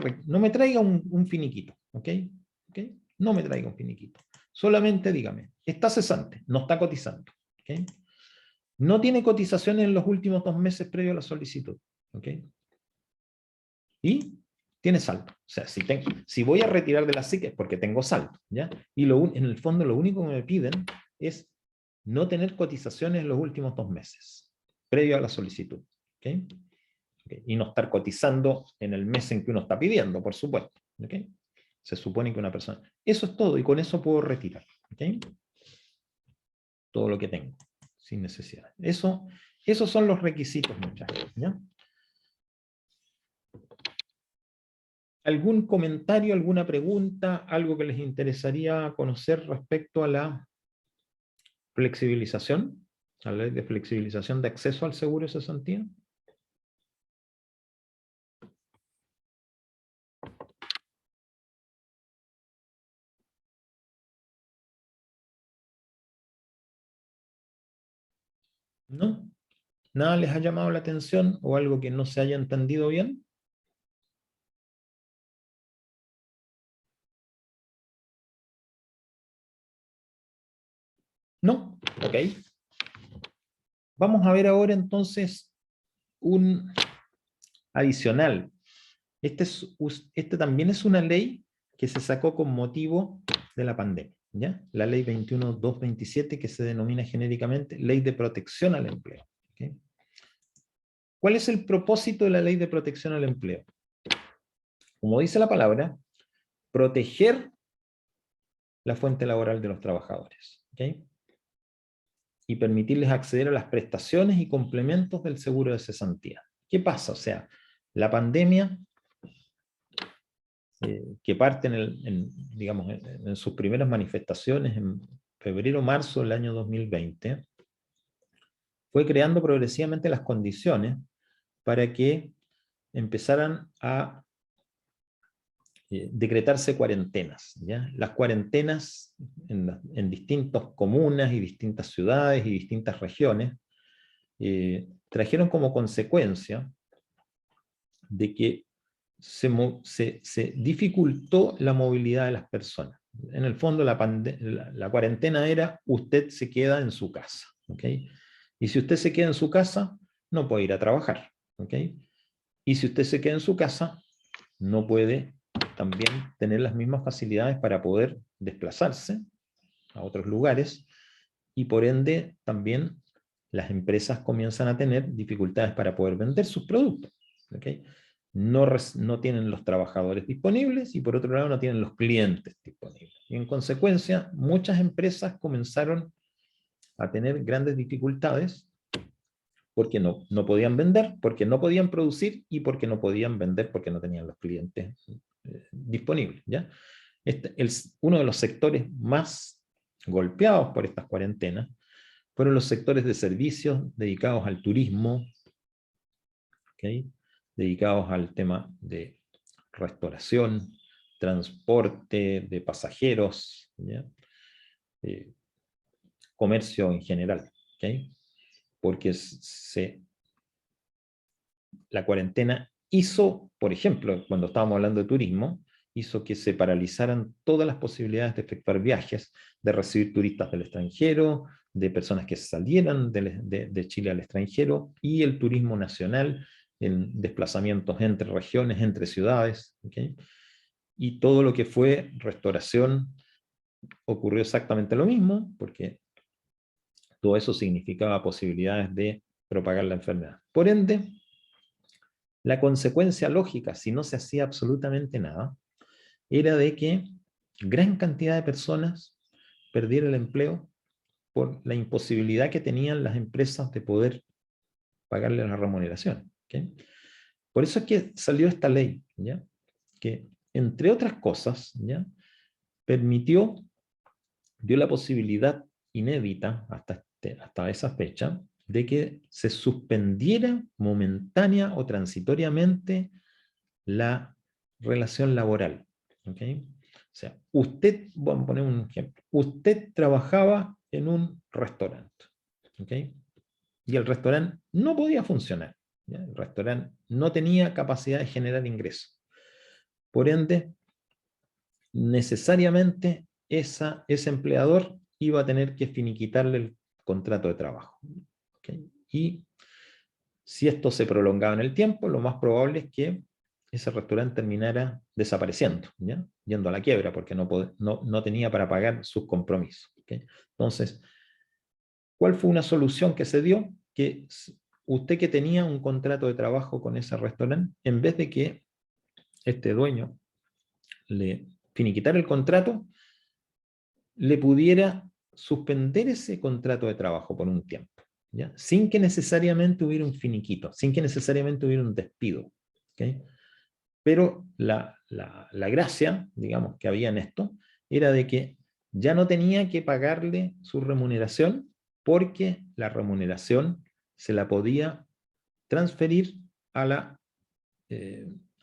un finiquito, ¿ok? ¿Okay? No me traiga un finiquito. Solamente dígame, está cesante, no está cotizando, ¿ok? No tiene cotizaciones en los últimos 2 meses previo a la solicitud, ¿ok? Y tiene saldo. O sea, si voy a retirar de la SIC es porque tengo saldo, ¿ya? Y en el fondo lo único que me piden es no tener cotizaciones en los últimos 2 meses, previo a la solicitud, ¿ok? ¿Okay? Y no estar cotizando en el mes en que uno está pidiendo, por supuesto. ¿Okay? Se supone que una persona... Eso es todo, y con eso puedo retirar. ¿Okay? Todo lo que tengo, sin necesidad. Esos son los requisitos, muchachos. ¿Ya? ¿Algún comentario, alguna pregunta, algo que les interesaría conocer respecto a la flexibilización? La ley de flexibilización de acceso al seguro de cesantía. ¿No? ¿Nada les ha llamado la atención o algo que no se haya entendido bien? ¿No? Ok. Vamos a ver ahora entonces un adicional. Este también es una ley que se sacó con motivo de la pandemia, ¿ya? La ley 21.227, que se denomina genéricamente Ley de Protección al Empleo. ¿Okay? ¿Cuál es el propósito de la Ley de Protección al Empleo? Como dice la palabra, proteger la fuente laboral de los trabajadores. ¿Okay? Y permitirles acceder a las prestaciones y complementos del seguro de cesantía. ¿Qué pasa? O sea, la pandemia que parte digamos, en sus primeras manifestaciones en febrero, marzo del año 2020, fue creando progresivamente las condiciones para que empezaran a decretarse cuarentenas. ¿Ya? Las cuarentenas en distintas comunas y distintas ciudades y distintas regiones trajeron como consecuencia de que se dificultó la movilidad de las personas. En el fondo, la cuarentena era: usted se queda en su casa. ¿Okay? Y si usted se queda en su casa, no puede ir a trabajar. ¿Okay? Y si usted se queda en su casa, no puede también tener las mismas facilidades para poder desplazarse a otros lugares, y por ende también las empresas comienzan a tener dificultades para poder vender sus productos. ¿Okay? No tienen los trabajadores disponibles y por otro lado no tienen los clientes disponibles. Y en consecuencia, muchas empresas comenzaron a tener grandes dificultades porque no podían vender, porque no podían producir y porque no podían vender porque no tenían los clientes disponibles. ¿Ya? Uno de los sectores más golpeados por estas cuarentenas fueron los sectores de servicios dedicados al turismo, ¿okay? Dedicados al tema de restauración, transporte de pasajeros, ¿ya? Comercio en general, ¿okay? Porque la cuarentena hizo, por ejemplo, cuando estábamos hablando de turismo, hizo que se paralizaran todas las posibilidades de efectuar viajes, de recibir turistas del extranjero, de personas que salieran de Chile al extranjero, y el turismo nacional en desplazamientos entre regiones, entre ciudades. ¿Okay? Y todo lo que fue restauración ocurrió exactamente lo mismo, porque todo eso significaba posibilidades de propagar la enfermedad. Por ende, la consecuencia lógica, si no se hacía absolutamente nada, era de que gran cantidad de personas perdieran el empleo por la imposibilidad que tenían las empresas de poder pagarle la remuneración. ¿Okay? Por eso es que salió esta ley, ¿ya? Que, entre otras cosas, ¿ya? Dio la posibilidad inédita hasta esa fecha de que se suspendiera momentánea o transitoriamente la relación laboral. ¿Okay? O sea, vamos a poner un ejemplo, usted trabajaba en un restaurante, ¿okay? Y el restaurante no podía funcionar, ¿ya? El restaurante no tenía capacidad de generar ingresos. Por ende, necesariamente ese empleador iba a tener que finiquitarle el contrato de trabajo. ¿Okay? Y si esto se prolongaba en el tiempo, lo más probable es que ese restaurante terminara desapareciendo, ¿ya? Yendo a la quiebra, porque no tenía para pagar sus compromisos. ¿Okay? Entonces, ¿cuál fue una solución que se dio? Que usted, que tenía un contrato de trabajo con ese restaurante, en vez de que este dueño le finiquitara el contrato, le pudiera suspender ese contrato de trabajo por un tiempo, ¿ya? Sin que necesariamente hubiera un finiquito, sin que necesariamente hubiera un despido. ¿Okay? Pero la gracia, digamos, que había en esto, era de que ya no tenía que pagarle su remuneración porque la remuneración se la podía transferir a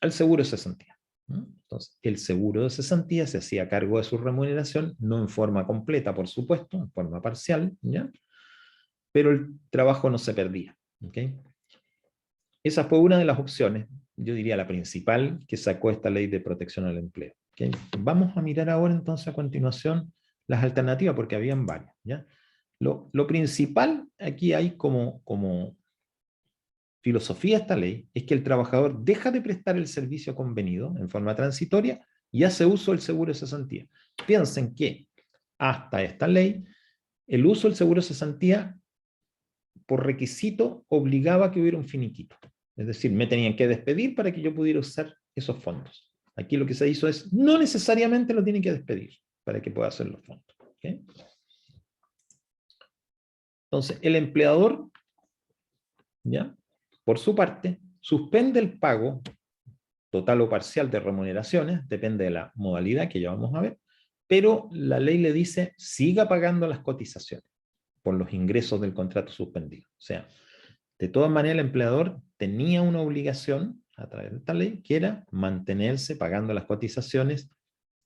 al seguro de cesantía, ¿no? Entonces, el seguro de cesantía se hacía cargo de su remuneración, no en forma completa, por supuesto, en forma parcial, ¿ya? Pero el trabajo no se perdía. ¿Okay? Esa fue una de las opciones, yo diría la principal, que sacó esta ley de protección al empleo. ¿Okay? Vamos a mirar ahora entonces a continuación las alternativas, porque habían varias. ¿Ya? Lo principal aquí hay como filosofía de esta ley es que el trabajador deja de prestar el servicio convenido en forma transitoria y hace uso del seguro de cesantía. Piensen que hasta esta ley, el uso del seguro de cesantía por requisito obligaba a que hubiera un finiquito. Es decir, me tenían que despedir para que yo pudiera usar esos fondos. Aquí lo que se hizo es, no necesariamente lo tienen que despedir para que pueda hacer los fondos. ¿Okay? Entonces, el empleador, ¿ya? Por su parte, suspende el pago total o parcial de remuneraciones, depende de la modalidad que ya vamos a ver, pero la ley le dice, siga pagando las cotizaciones por los ingresos del contrato suspendido. O sea, de todas maneras el empleador tenía una obligación a través de esta ley, que era mantenerse pagando las cotizaciones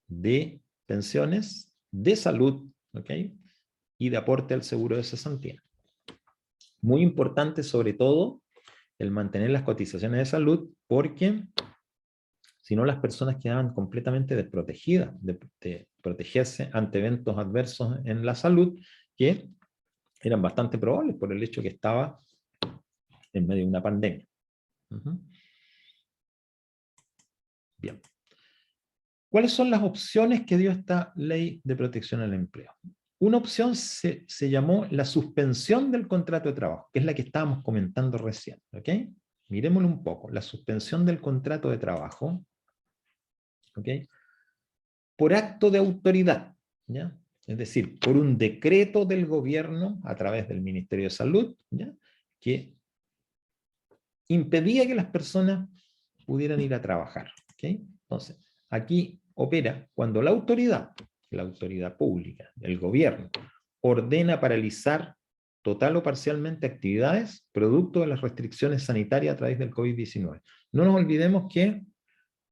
de pensiones, de salud, ¿ok? Y de aporte al seguro de cesantía. Muy importante sobre todo el mantener las cotizaciones de salud, porque si no las personas quedaban completamente desprotegidas de protegerse ante eventos adversos en la salud que eran bastante probables por el hecho que estaba en medio de una pandemia. Bien. ¿Cuáles son las opciones que dio esta ley de protección al empleo? Una opción se llamó la suspensión del contrato de trabajo, que es la que estábamos comentando recién. ¿Ok? Mirémoslo un poco. La suspensión del contrato de trabajo, ¿ok? Por acto de autoridad, ¿ya? Es decir, por un decreto del gobierno a través del Ministerio de Salud, ¿ya? Que impedía que las personas pudieran ir a trabajar. ¿Okay? Entonces, aquí opera cuando la autoridad pública, el gobierno, ordena paralizar total o parcialmente actividades producto de las restricciones sanitarias a través del COVID-19. No nos olvidemos que,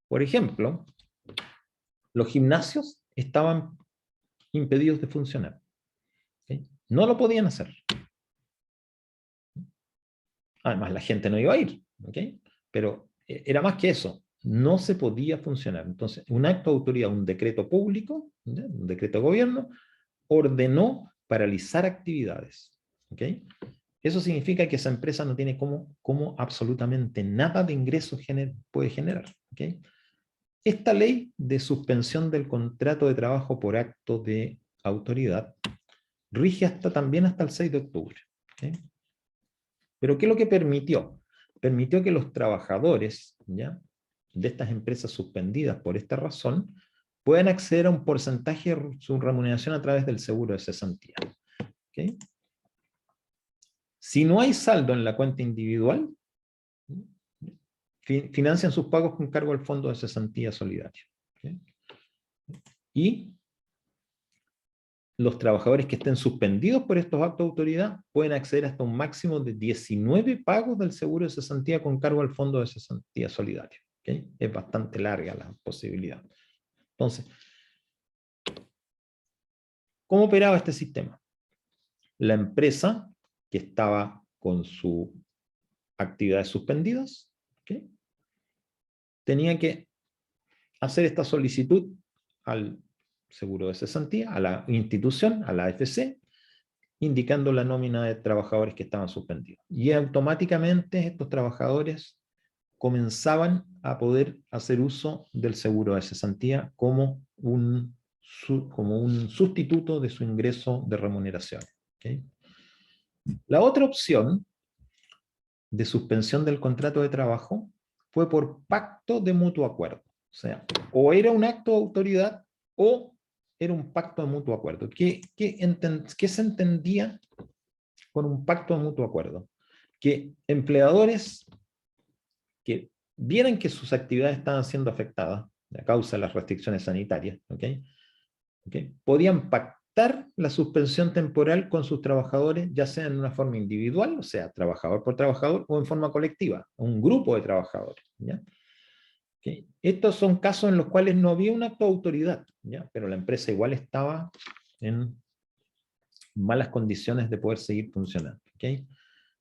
por ejemplo, los gimnasios estaban impedidos de funcionar. ¿Okay? No lo podían hacer. Además, la gente no iba a ir. ¿Okay? Pero era más que eso. No se podía funcionar. Entonces, un acto de autoridad, un decreto público, ¿ya? Un decreto de gobierno, ordenó paralizar actividades. ¿Okay? Eso significa que esa empresa no tiene como absolutamente nada de ingresos puede generar. ¿Okay? Esta ley de suspensión del contrato de trabajo por acto de autoridad rige también hasta el 6 de octubre. ¿Okay? Pero ¿qué es lo que permitió? Permitió que los trabajadores, ¿ya?, de estas empresas suspendidas por esta razón puedan acceder a un porcentaje de su remuneración a través del seguro de cesantía. ¿Okay? Si no hay saldo en la cuenta individual, financian sus pagos con cargo al fondo de cesantía solidario. ¿Okay? Y los trabajadores que estén suspendidos por estos actos de autoridad pueden acceder hasta un máximo de 19 pagos del seguro de cesantía con cargo al fondo de cesantía solidario. ¿Okay? Es bastante larga la posibilidad. Entonces, ¿cómo operaba este sistema? La empresa que estaba con sus actividades suspendidas, ¿okay?, tenía que hacer esta solicitud al seguro de cesantía, a la institución, a la AFC, indicando la nómina de trabajadores que estaban suspendidos. Y automáticamente estos trabajadores comenzaban a poder hacer uso del seguro de cesantía como un sustituto de su ingreso de remuneración. ¿Okay? La otra opción de suspensión del contrato de trabajo fue por pacto de mutuo acuerdo. O sea, o era un acto de autoridad o era un pacto de mutuo acuerdo. ¿Qué se entendía con un pacto de mutuo acuerdo? Que empleadores que vieran que sus actividades estaban siendo afectadas a causa de las restricciones sanitarias, ¿okay? ¿Okay? Podían pactar la suspensión temporal con sus trabajadores, ya sea en una forma individual, o sea, trabajador por trabajador, o en forma colectiva, un grupo de trabajadores, ¿ya? ¿Okay? Estos son casos en los cuales no había un acto de autoridad, ¿ya? Pero la empresa igual estaba en malas condiciones de poder seguir funcionando. ¿Okay?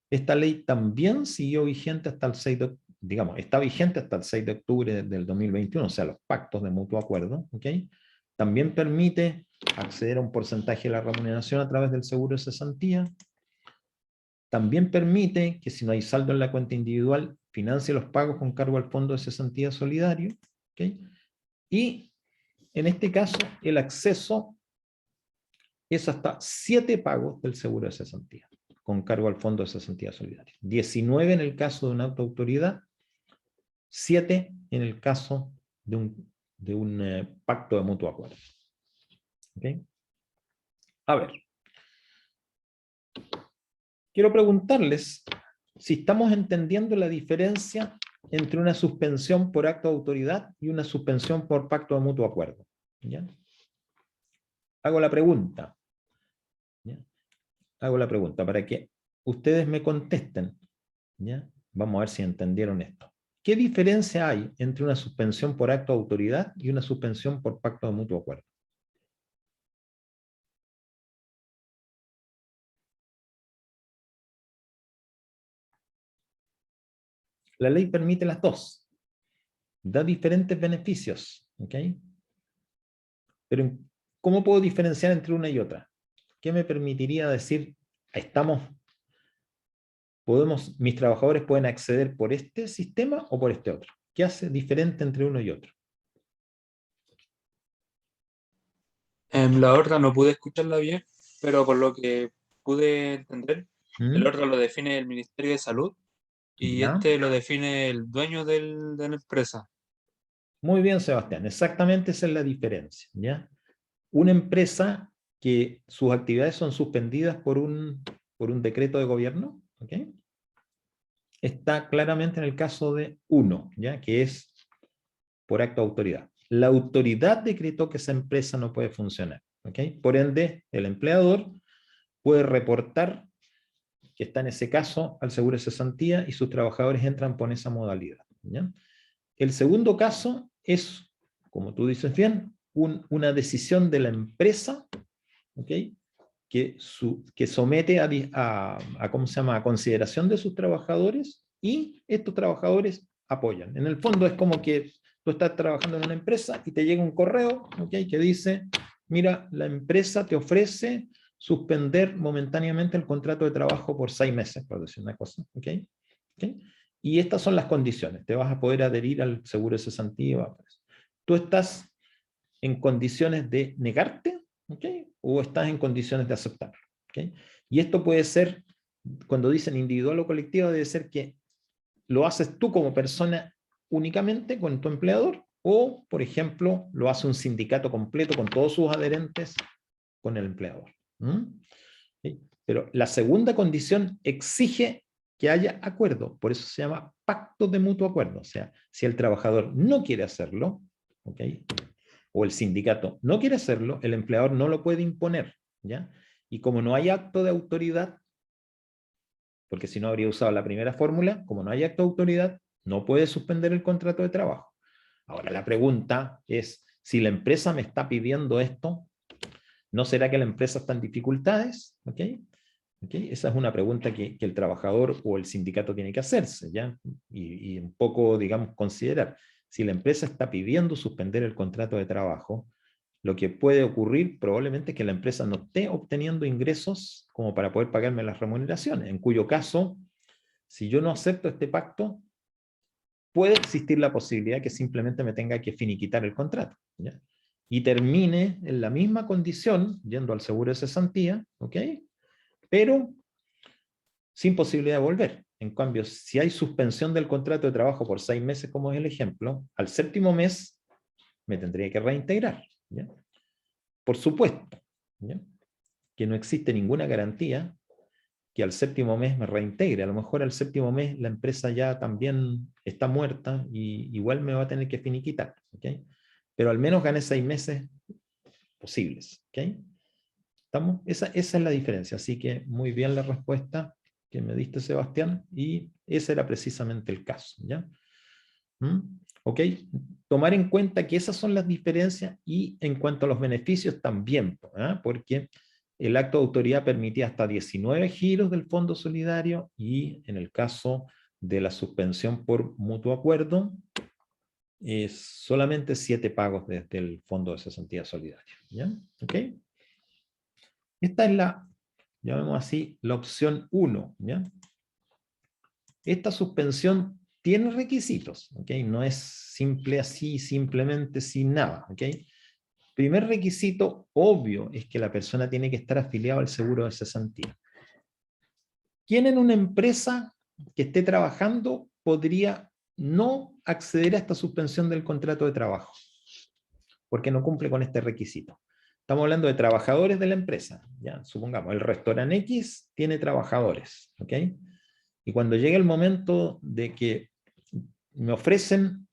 Esta ley también siguió vigente hasta el 6 de, digamos, está vigente hasta el 6 de octubre del 2021, o sea, los pactos de mutuo acuerdo. ¿Okay? También permite acceder a un porcentaje de la remuneración a través del seguro de cesantía. También permite que si no hay saldo en la cuenta individual, financie los pagos con cargo al fondo de cesantía solidario. ¿Okay? Y en este caso, el acceso es hasta 7 pagos del seguro de cesantía, con cargo al fondo de cesantía solidaria. 19 en el caso de una autoautoridad, 7 en el caso de un pacto de mutuo acuerdo. ¿Okay? A ver, quiero preguntarles si estamos entendiendo la diferencia entre una suspensión por acto de autoridad y una suspensión por pacto de mutuo acuerdo. ¿Ya? Hago la pregunta. ¿Ya? Hago la pregunta para que ustedes me contesten. ¿Ya? Vamos a ver si entendieron esto. ¿Qué diferencia hay entre una suspensión por acto de autoridad y una suspensión por pacto de mutuo acuerdo? La ley permite las dos. Da diferentes beneficios. ¿Ok? Pero ¿cómo puedo diferenciar entre una y otra? ¿Qué me permitiría decir, mis trabajadores pueden acceder por este sistema o por este otro? ¿Qué hace diferente entre uno y otro? La horda no pude escucharla bien, pero por lo que pude entender, el ¿Mm? horda lo define el Ministerio de Salud y ¿Ya? este lo define el dueño de la empresa. Muy bien, Sebastián. Exactamente esa es la diferencia. ¿Ya? Una empresa que sus actividades son suspendidas por un decreto de gobierno, ¿ok? Está claramente en el caso de uno, ¿ya? Que es por acto de autoridad. La autoridad decretó que esa empresa no puede funcionar, ¿ok? Por ende, el empleador puede reportar que está en ese caso al seguro de cesantía y sus trabajadores entran por esa modalidad, ¿ya? El segundo caso es, como tú dices bien, una decisión de la empresa, ¿ok? Que somete ¿cómo se llama? A consideración de sus trabajadores y estos trabajadores apoyan. En el fondo es como que tú estás trabajando en una empresa y te llega un correo, ¿ok? Que dice, mira, la empresa te ofrece suspender momentáneamente el contrato de trabajo por 6 meses, por decir una cosa, ¿ok? ¿Ok? Y estas son las condiciones. Te vas a poder adherir al seguro de cesantía. Tú estás en condiciones de negarte, ¿ok? O estás en condiciones de aceptarlo, ¿ok? Y esto puede ser, cuando dicen individual o colectivo, debe ser que lo haces tú como persona únicamente con tu empleador, o, por ejemplo, lo hace un sindicato completo con todos sus adherentes con el empleador. ¿Sí? Pero la segunda condición exige que haya acuerdo, por eso se llama pacto de mutuo acuerdo. O sea, si el trabajador no quiere hacerlo, ¿ok? O el sindicato no quiere hacerlo, el empleador no lo puede imponer, ¿ya? Y como no hay acto de autoridad, porque si no habría usado la primera fórmula, como no hay acto de autoridad, no puede suspender el contrato de trabajo. Ahora la pregunta es, si la empresa me está pidiendo esto, ¿no será que la empresa está en dificultades? ¿Ok? ¿Okay? Esa es una pregunta que el trabajador o el sindicato tiene que hacerse, ¿ya? Y un poco, digamos, considerar. Si la empresa está pidiendo suspender el contrato de trabajo, lo que puede ocurrir probablemente es que la empresa no esté obteniendo ingresos como para poder pagarme las remuneraciones, en cuyo caso, si yo no acepto este pacto, puede existir la posibilidad que simplemente me tenga que finiquitar el contrato, ¿ya? Y termine en la misma condición, yendo al seguro de cesantía, ¿ok? Pero sin posibilidad de volver. En cambio, si hay suspensión del contrato de trabajo por 6 meses, como es el ejemplo, al séptimo mes me tendría que reintegrar, ¿ya? Por supuesto, ¿ya? Que no existe ninguna garantía que al séptimo mes me reintegre. A lo mejor al séptimo mes la empresa ya también está muerta y igual me va a tener que finiquitar, ¿ok? Pero al menos gané 6 meses posibles, ¿ok? ¿Estamos? Esa es la diferencia. Así que muy bien la respuesta que me diste, Sebastián, y ese era precisamente el caso, ¿ya? ¿Ok? Tomar en cuenta que esas son las diferencias y en cuanto a los beneficios también, ¿eh? Porque el acto de autoridad permitía hasta 19 giros del Fondo Solidario y en el caso de la suspensión por mutuo acuerdo, solamente 7 pagos desde el Fondo de Cesantía Solidaria, ¿ya? ¿Ok? Esta es la, llamemos así, la opción 1, ¿ya? Esta suspensión tiene requisitos, ¿ok? No es simple así, simplemente sin nada, ¿ok? Primer requisito obvio es que la persona tiene que estar afiliada al seguro de cesantía. ¿Quién en una empresa que esté trabajando podría no acceder a esta suspensión del contrato de trabajo? Porque no cumple con este requisito. Estamos hablando de trabajadores de la empresa, ¿ya? Supongamos, el restaurante X tiene trabajadores, ¿ok? Y cuando llega el momento de que me ofrecen,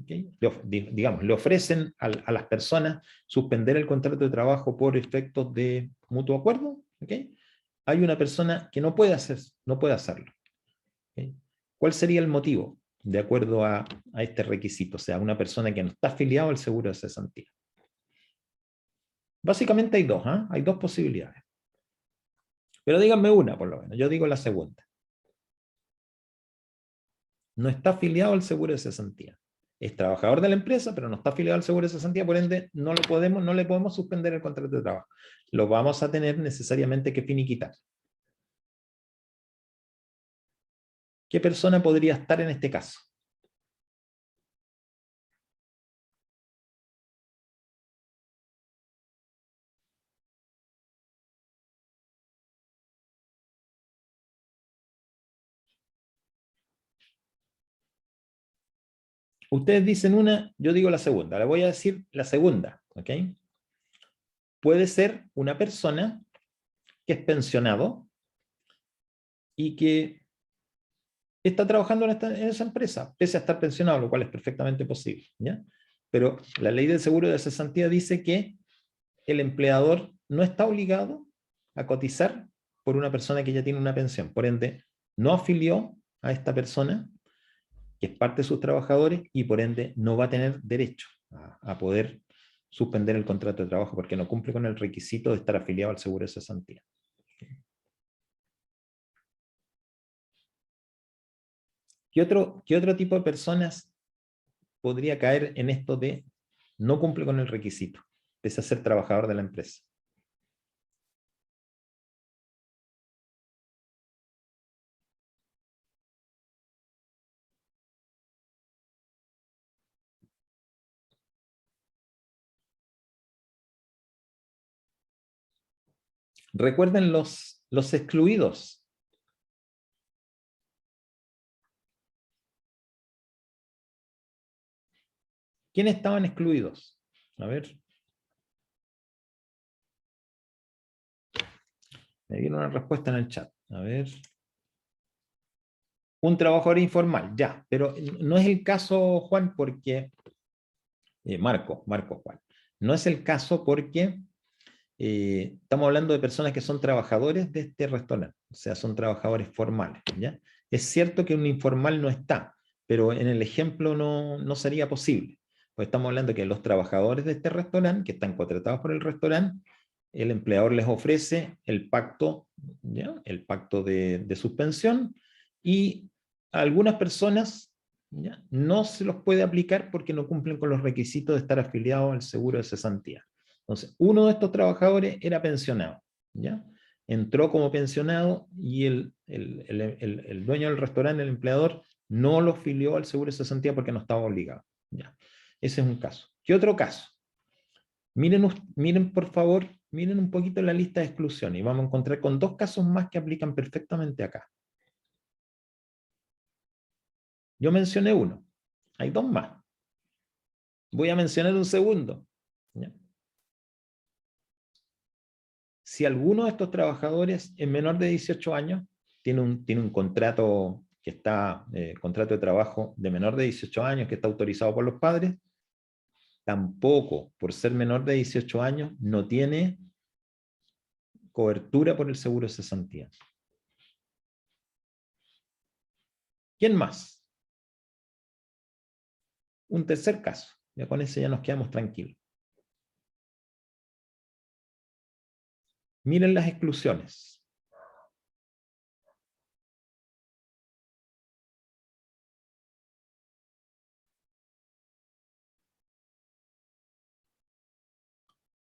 ¿okay? Digamos, le ofrecen a las personas suspender el contrato de trabajo por efectos de mutuo acuerdo, ¿okay? Hay una persona que no puede hacerlo. ¿Okay? ¿Cuál sería el motivo? De acuerdo a este requisito, o sea, una persona que no está afiliada al seguro de cesantía. Básicamente hay dos, ¿eh? Hay dos posibilidades. Pero díganme una, por lo menos. Yo digo la segunda. No está afiliado al seguro de cesantía. Es trabajador de la empresa, pero no está afiliado al seguro de cesantía, por ende no le podemos suspender el contrato de trabajo. Lo vamos a tener necesariamente que finiquitar. ¿Qué persona podría estar en este caso? Ustedes dicen una, yo digo la segunda. Le voy a decir la segunda, ¿ok? Puede ser una persona que es pensionado y que está trabajando en esa empresa, pese a estar pensionado, lo cual es perfectamente posible, ¿ya? Pero la ley del seguro de cesantía dice que el empleador no está obligado a cotizar por una persona que ya tiene una pensión. Por ende, no afilió a esta persona, que es parte de sus trabajadores, y por ende no va a tener derecho a poder suspender el contrato de trabajo porque no cumple con el requisito de estar afiliado al seguro de cesantía. ¿Qué otro tipo de personas podría caer en esto de no cumple con el requisito, pese a ser trabajador de la empresa? Recuerden los excluidos. ¿Quiénes estaban excluidos? A ver. Me dieron una respuesta en el chat. A ver. Un trabajador informal, ya. Pero no es el caso, Juan, porque... Marco, Juan. No es el caso porque estamos hablando de personas que son trabajadores de este restaurante. O sea, son trabajadores formales, ¿ya? Es cierto que un informal no está, pero en el ejemplo no sería posible. Pues estamos hablando que los trabajadores de este restaurante, que están contratados por el restaurante, el empleador les ofrece el pacto, ¿ya? El pacto de suspensión, y a algunas personas, ¿ya?, no se los puede aplicar porque no cumplen con los requisitos de estar afiliados al seguro de cesantía. Entonces, uno de estos trabajadores era pensionado, ¿ya? Entró como pensionado y el dueño del restaurante, el empleador, no lo afilió al seguro de cesantía porque no estaba obligado, ¿ya? Ese es un caso. ¿Qué otro caso? Miren, por favor, miren un poquito la lista de exclusiones y vamos a encontrar con dos casos más que aplican perfectamente acá. Yo mencioné uno, hay dos más. Voy a mencionar un segundo, ¿ya? Si alguno de estos trabajadores es menor de 18 años, tiene un contrato que está, contrato de trabajo de menor de 18 años que está autorizado por los padres, tampoco, por ser menor de 18 años, no tiene cobertura por el seguro de cesantía. ¿Quién más? Un tercer caso. Ya con ese ya nos quedamos tranquilos. Miren las exclusiones.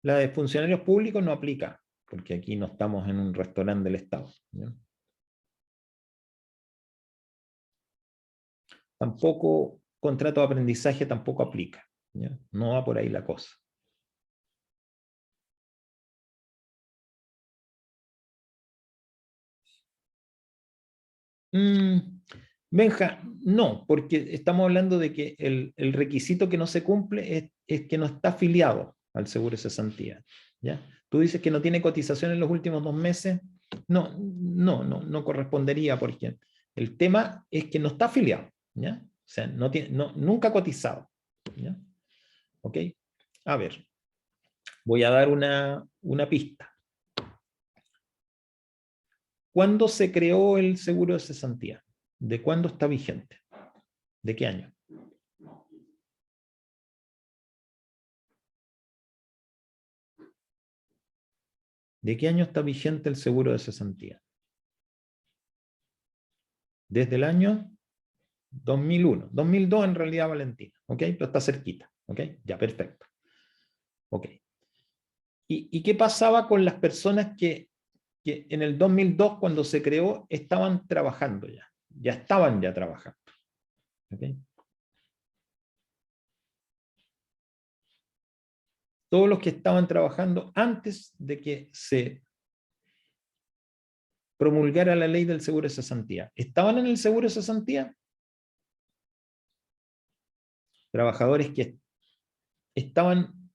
La de funcionarios públicos no aplica, porque aquí no estamos en un restaurante del Estado, ¿ya? Tampoco contrato de aprendizaje tampoco aplica, ¿ya? No va por ahí la cosa. Benja, no, porque estamos hablando de que el requisito que no se cumple es que no está afiliado al seguro de cesantía, ¿ya? Tú dices que no tiene cotización en los últimos 2 meses, no correspondería, porque el tema es que no está afiliado, ¿ya? O sea, nunca ha cotizado, ¿ya? ¿Ok? A ver, voy a dar una pista. ¿Cuándo se creó el seguro de cesantía? ¿De cuándo está vigente? ¿De qué año? ¿De qué año está vigente el seguro de cesantía? Desde el año 2001. 2002 en realidad, Valentina. ¿Ok? Pero está cerquita. ¿Ok? Ya, perfecto. ¿Ok? ¿Y qué pasaba con las personas que en el 2002, cuando se creó, estaban trabajando ya? Ya estaban ya trabajando. ¿Ok? Todos los que estaban trabajando antes de que se promulgara la ley del seguro de cesantía. ¿Estaban en el seguro de cesantía? Trabajadores que estaban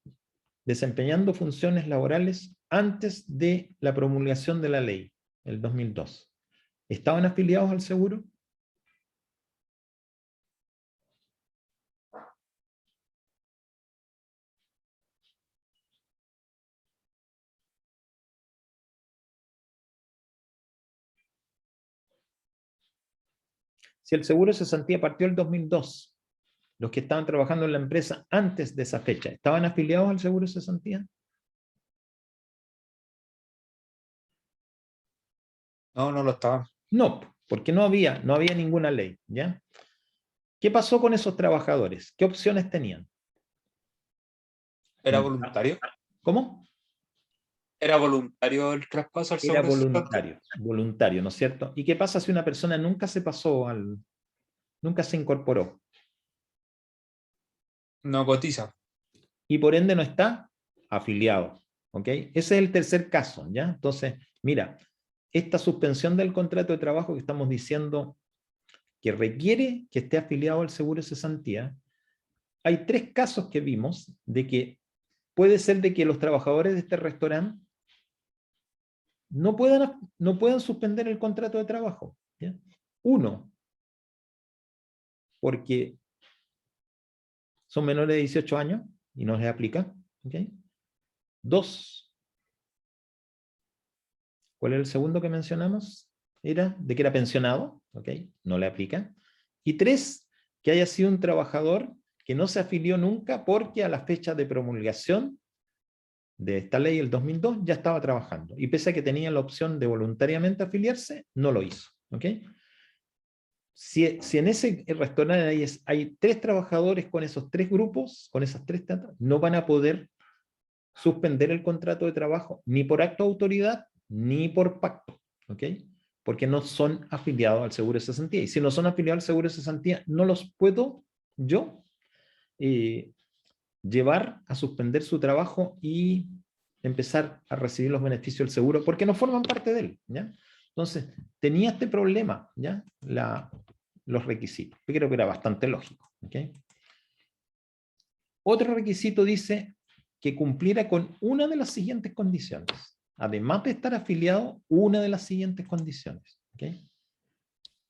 desempeñando funciones laborales antes de la promulgación de la ley, el 2002. ¿Estaban afiliados al seguro? Si el seguro de cesantía partió el 2002, los que estaban trabajando en la empresa antes de esa fecha, ¿estaban afiliados al seguro de cesantía? No, no lo estaban. No, porque no había ninguna ley, ¿ya? ¿Qué pasó con esos trabajadores? ¿Qué opciones tenían? ¿Era voluntario? ¿Cómo? ¿Era voluntario el traspaso al Era seguro de cesantía? voluntario, ¿no es cierto? ¿Y qué pasa si una persona nunca se pasó nunca se incorporó? No cotiza. Y por ende no está afiliado, ¿ok? Ese es el tercer caso, ¿ya? Entonces, mira, esta suspensión del contrato de trabajo que estamos diciendo que requiere que esté afiliado al seguro de cesantía, hay 3 casos que vimos de que puede ser de que los trabajadores de este restaurante no puedan suspender el contrato de trabajo, ¿ya? Uno, porque son menores de 18 años y no les aplica, ¿ok? 2, ¿cuál es el segundo que mencionamos? Era de que era pensionado, ¿ok? No le aplica. Y 3, que haya sido un trabajador que no se afilió nunca porque a la fecha de promulgación de esta ley, el 2002, ya estaba trabajando. Y pese a que tenía la opción de voluntariamente afiliarse, no lo hizo, ¿ok? Si en ese restaurante hay 3 trabajadores con esos 3 grupos, con esas 3 datas, no van a poder suspender el contrato de trabajo ni por acto de autoridad ni por pacto, ¿ok? Porque no son afiliados al seguro de cesantía. Y si no son afiliados al seguro de cesantía, no los puedo yo llevar a suspender su trabajo y empezar a recibir los beneficios del seguro porque no forman parte de él, ¿ya? Entonces, tenía este problema, ¿ya? Los requisitos. Yo creo que era bastante lógico, ¿ok? Otro requisito dice que cumpliera con una de las siguientes condiciones. Además de estar afiliado, una de las siguientes condiciones, ¿ok?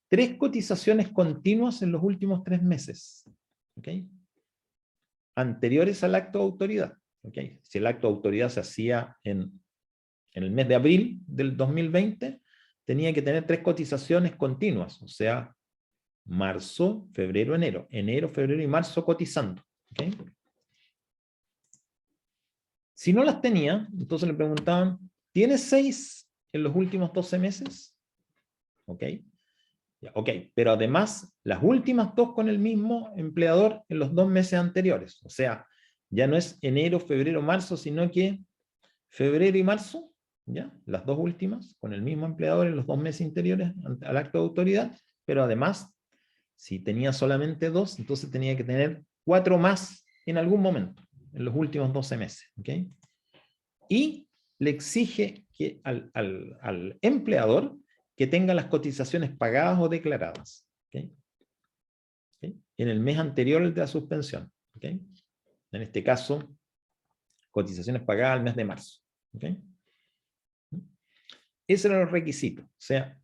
3 cotizaciones continuas en los últimos 3 meses, ¿ok? Anteriores al acto de autoridad, ¿ok? Si el acto de autoridad se hacía en en el mes de abril del 2020, tenía que tener 3 cotizaciones continuas, o sea, marzo, febrero, enero, febrero y marzo cotizando. ¿Okay? Si no las tenía, entonces le preguntaban, ¿tienes 6 en los últimos 12 meses? ¿Ok? Ya, ok, pero además las últimas 2 con el mismo empleador en los 2 meses anteriores. O sea, ya no es enero, febrero, marzo, sino que febrero y marzo, ¿ya? Las 2 últimas con el mismo empleador en los 2 meses anteriores al acto de autoridad, pero además, si tenía solamente 2, entonces tenía que tener 4 más en algún momento, en los últimos 12 meses. ¿Ok? Y le exige que al empleador que tenga las cotizaciones pagadas o declaradas. ¿Okay? ¿Okay? En el mes anterior al de la suspensión. ¿Okay? En este caso, cotizaciones pagadas al mes de marzo. ¿Okay? Ese era el requisito. O sea,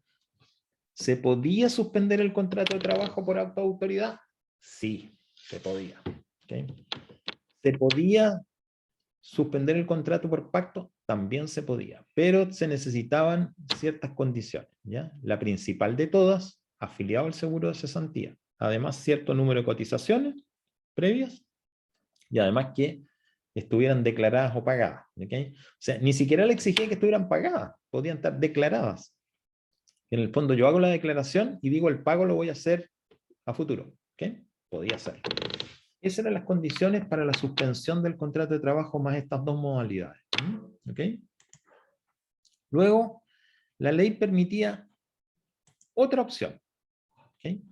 ¿se podía suspender el contrato de trabajo por acto de autoridad? Sí, se podía. ¿Okay? ¿Se podía suspender el contrato por pacto? También se podía, pero se necesitaban ciertas condiciones, ¿ya? La principal de todas, afiliado al seguro de cesantía. Además, cierto número de cotizaciones previas y además que estuvieran declaradas o pagadas. ¿Okay? O sea, ni siquiera le exigía que estuvieran pagadas, podían estar declaradas. En el fondo yo hago la declaración y digo el pago lo voy a hacer a futuro. ¿Okay? Podía ser. Esas eran las condiciones para la suspensión del contrato de trabajo más estas 2 modalidades. ¿Okay? Luego, la ley permitía otra opción. ¿Okay?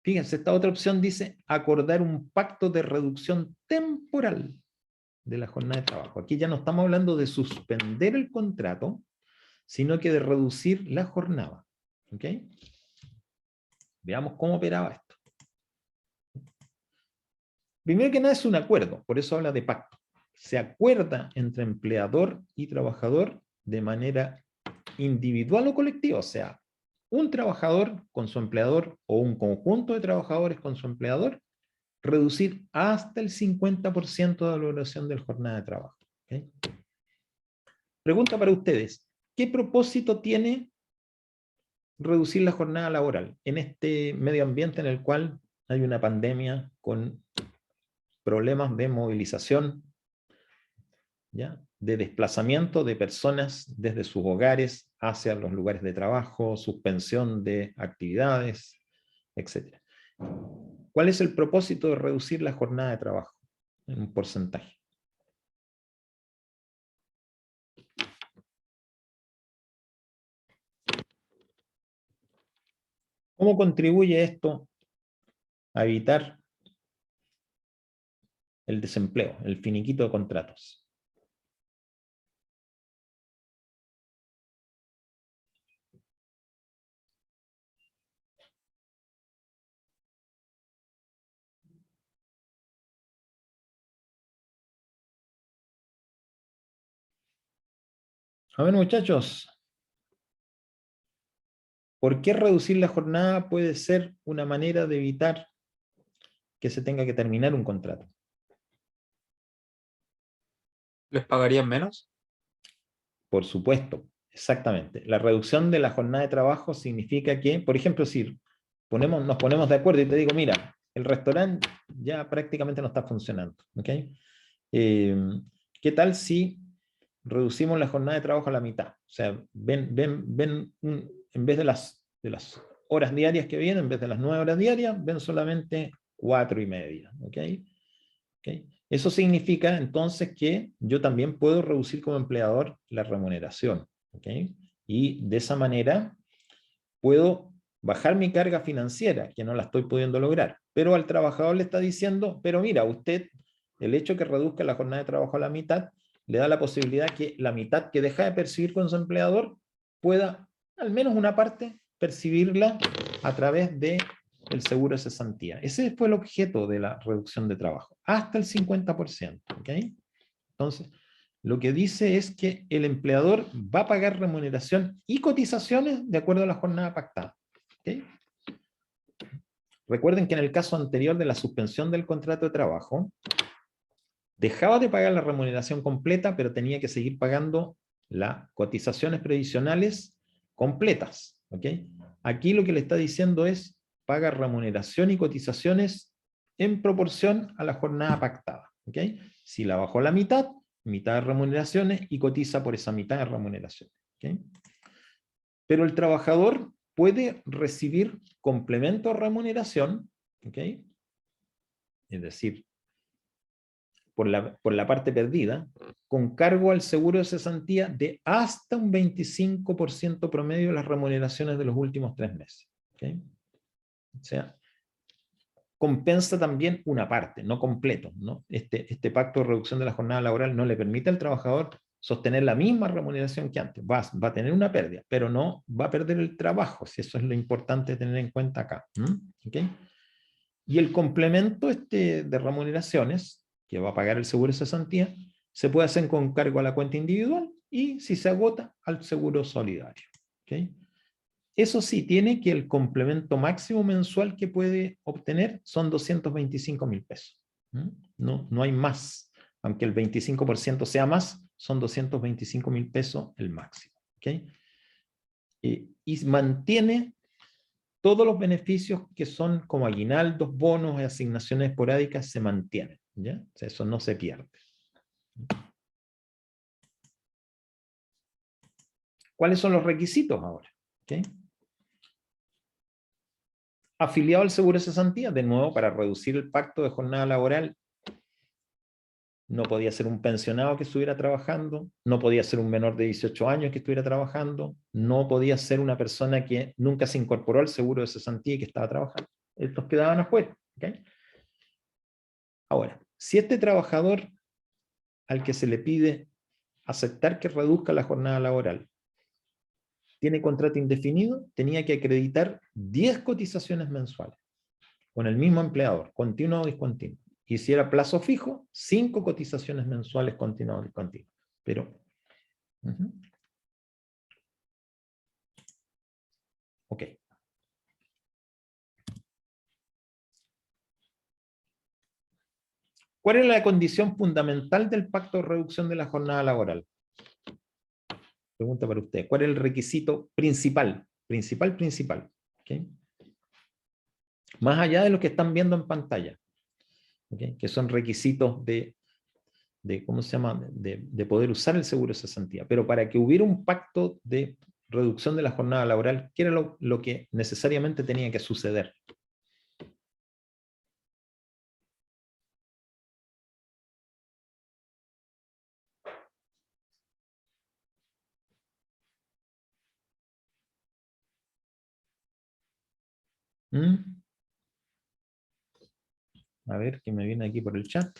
Fíjense, esta otra opción dice acordar un pacto de reducción temporal de la jornada de trabajo. Aquí ya no estamos hablando de suspender el contrato, sino que de reducir la jornada. ¿Okay? Veamos cómo operaba esto. Primero que nada es un acuerdo, por eso habla de pacto. Se acuerda entre empleador y trabajador de manera individual o colectiva, o sea, un trabajador con su empleador o un conjunto de trabajadores con su empleador, reducir hasta el 50% de la valoración de la jornada de trabajo. ¿Okay? Pregunta para ustedes, ¿qué propósito tiene reducir la jornada laboral en este medio ambiente en el cual hay una pandemia con problemas de movilización, ¿ya? De desplazamiento de personas desde sus hogares hacia los lugares de trabajo, suspensión de actividades, etc. ¿Cuál es el propósito de reducir la jornada de trabajo en un porcentaje? ¿Cómo contribuye esto a evitar el desempleo, el finiquito de contratos? A ver, muchachos, ¿por qué reducir la jornada puede ser una manera de evitar que se tenga que terminar un contrato? ¿Les pagarían menos? Por supuesto, exactamente. La reducción de la jornada de trabajo significa que, por ejemplo, si nos ponemos de acuerdo y te digo, mira, el restaurante ya prácticamente no está funcionando. ¿Okay? ¿Qué tal si reducimos la jornada de trabajo a la mitad? O sea, en vez de las horas diarias que vienen, en vez de las 9 horas diarias, ven solamente 4:30. ¿Okay? ¿Okay? Eso significa entonces que yo también puedo reducir como empleador la remuneración. ¿Okay? Y de esa manera puedo bajar mi carga financiera, que no la estoy pudiendo lograr. Pero al trabajador le está diciendo, pero mira, usted, el hecho que reduzca la jornada de trabajo a la mitad, le da la posibilidad que la mitad que deja de percibir con su empleador pueda, al menos una parte, percibirla a través de el seguro de cesantía. Ese fue el objeto de la reducción de trabajo, hasta el 50%. ¿Okay? Entonces, lo que dice es que el empleador va a pagar remuneración y cotizaciones de acuerdo a la jornada pactada. ¿Okay? Recuerden que en el caso anterior de la suspensión del contrato de trabajo, dejaba de pagar la remuneración completa, pero tenía que seguir pagando las cotizaciones previsionales completas. ¿Ok? Aquí lo que le está diciendo es, paga remuneración y cotizaciones en proporción a la jornada pactada. ¿Ok? Si la bajó a la mitad de remuneraciones y cotiza por esa mitad de remuneraciones. ¿Ok? Pero el trabajador puede recibir complemento de remuneración, ¿ok? Es decir, por la parte perdida, con cargo al seguro de cesantía de hasta un 25% promedio de las remuneraciones de los últimos 3 meses. ¿Ok? O sea, compensa también una parte, no completo, ¿no? Este pacto de reducción de la jornada laboral no le permite al trabajador sostener la misma remuneración que antes. Va a tener una pérdida, pero no va a perder el trabajo, si eso es lo importante tener en cuenta acá. ¿Okay? Y el complemento de remuneraciones, que va a pagar el seguro de cesantía, se puede hacer con cargo a la cuenta individual y, si se agota, al seguro solidario. ¿Okay? Eso sí, tiene que el complemento máximo mensual que puede obtener son 225.000 pesos. No hay más. Aunque el 25% sea más, son 225.000 pesos el máximo. ¿Okay? Y mantiene todos los beneficios que son como aguinaldos, bonos y asignaciones esporádicas se mantienen. ¿Ya? O sea, eso no se pierde. ¿Cuáles son los requisitos ahora? ¿Okay? Afiliado al seguro de cesantía, de nuevo, para reducir el pacto de jornada laboral, no podía ser un pensionado que estuviera trabajando, no podía ser un menor de 18 años que estuviera trabajando, no podía ser una persona que nunca se incorporó al seguro de cesantía y que estaba trabajando. Estos quedaban afuera. ¿Okay? Ahora, si este trabajador al que se le pide aceptar que reduzca la jornada laboral tiene contrato indefinido, tenía que acreditar 10 cotizaciones mensuales con el mismo empleador, continuo o discontinuo. Y si era plazo fijo, 5 cotizaciones mensuales continuo o discontinuo. Pero, ok. ¿Cuál es la condición fundamental del pacto de reducción de la jornada laboral? Pregunta para usted. ¿Cuál es el requisito principal? Principal. ¿Okay? Más allá de lo que están viendo en pantalla. ¿Okay? Que son requisitos de ¿cómo se llama? De poder usar el seguro de cesantía. Pero para que hubiera un pacto de reducción de la jornada laboral, ¿qué era lo que necesariamente tenía que suceder? A ver, ¿qué me viene aquí por el chat?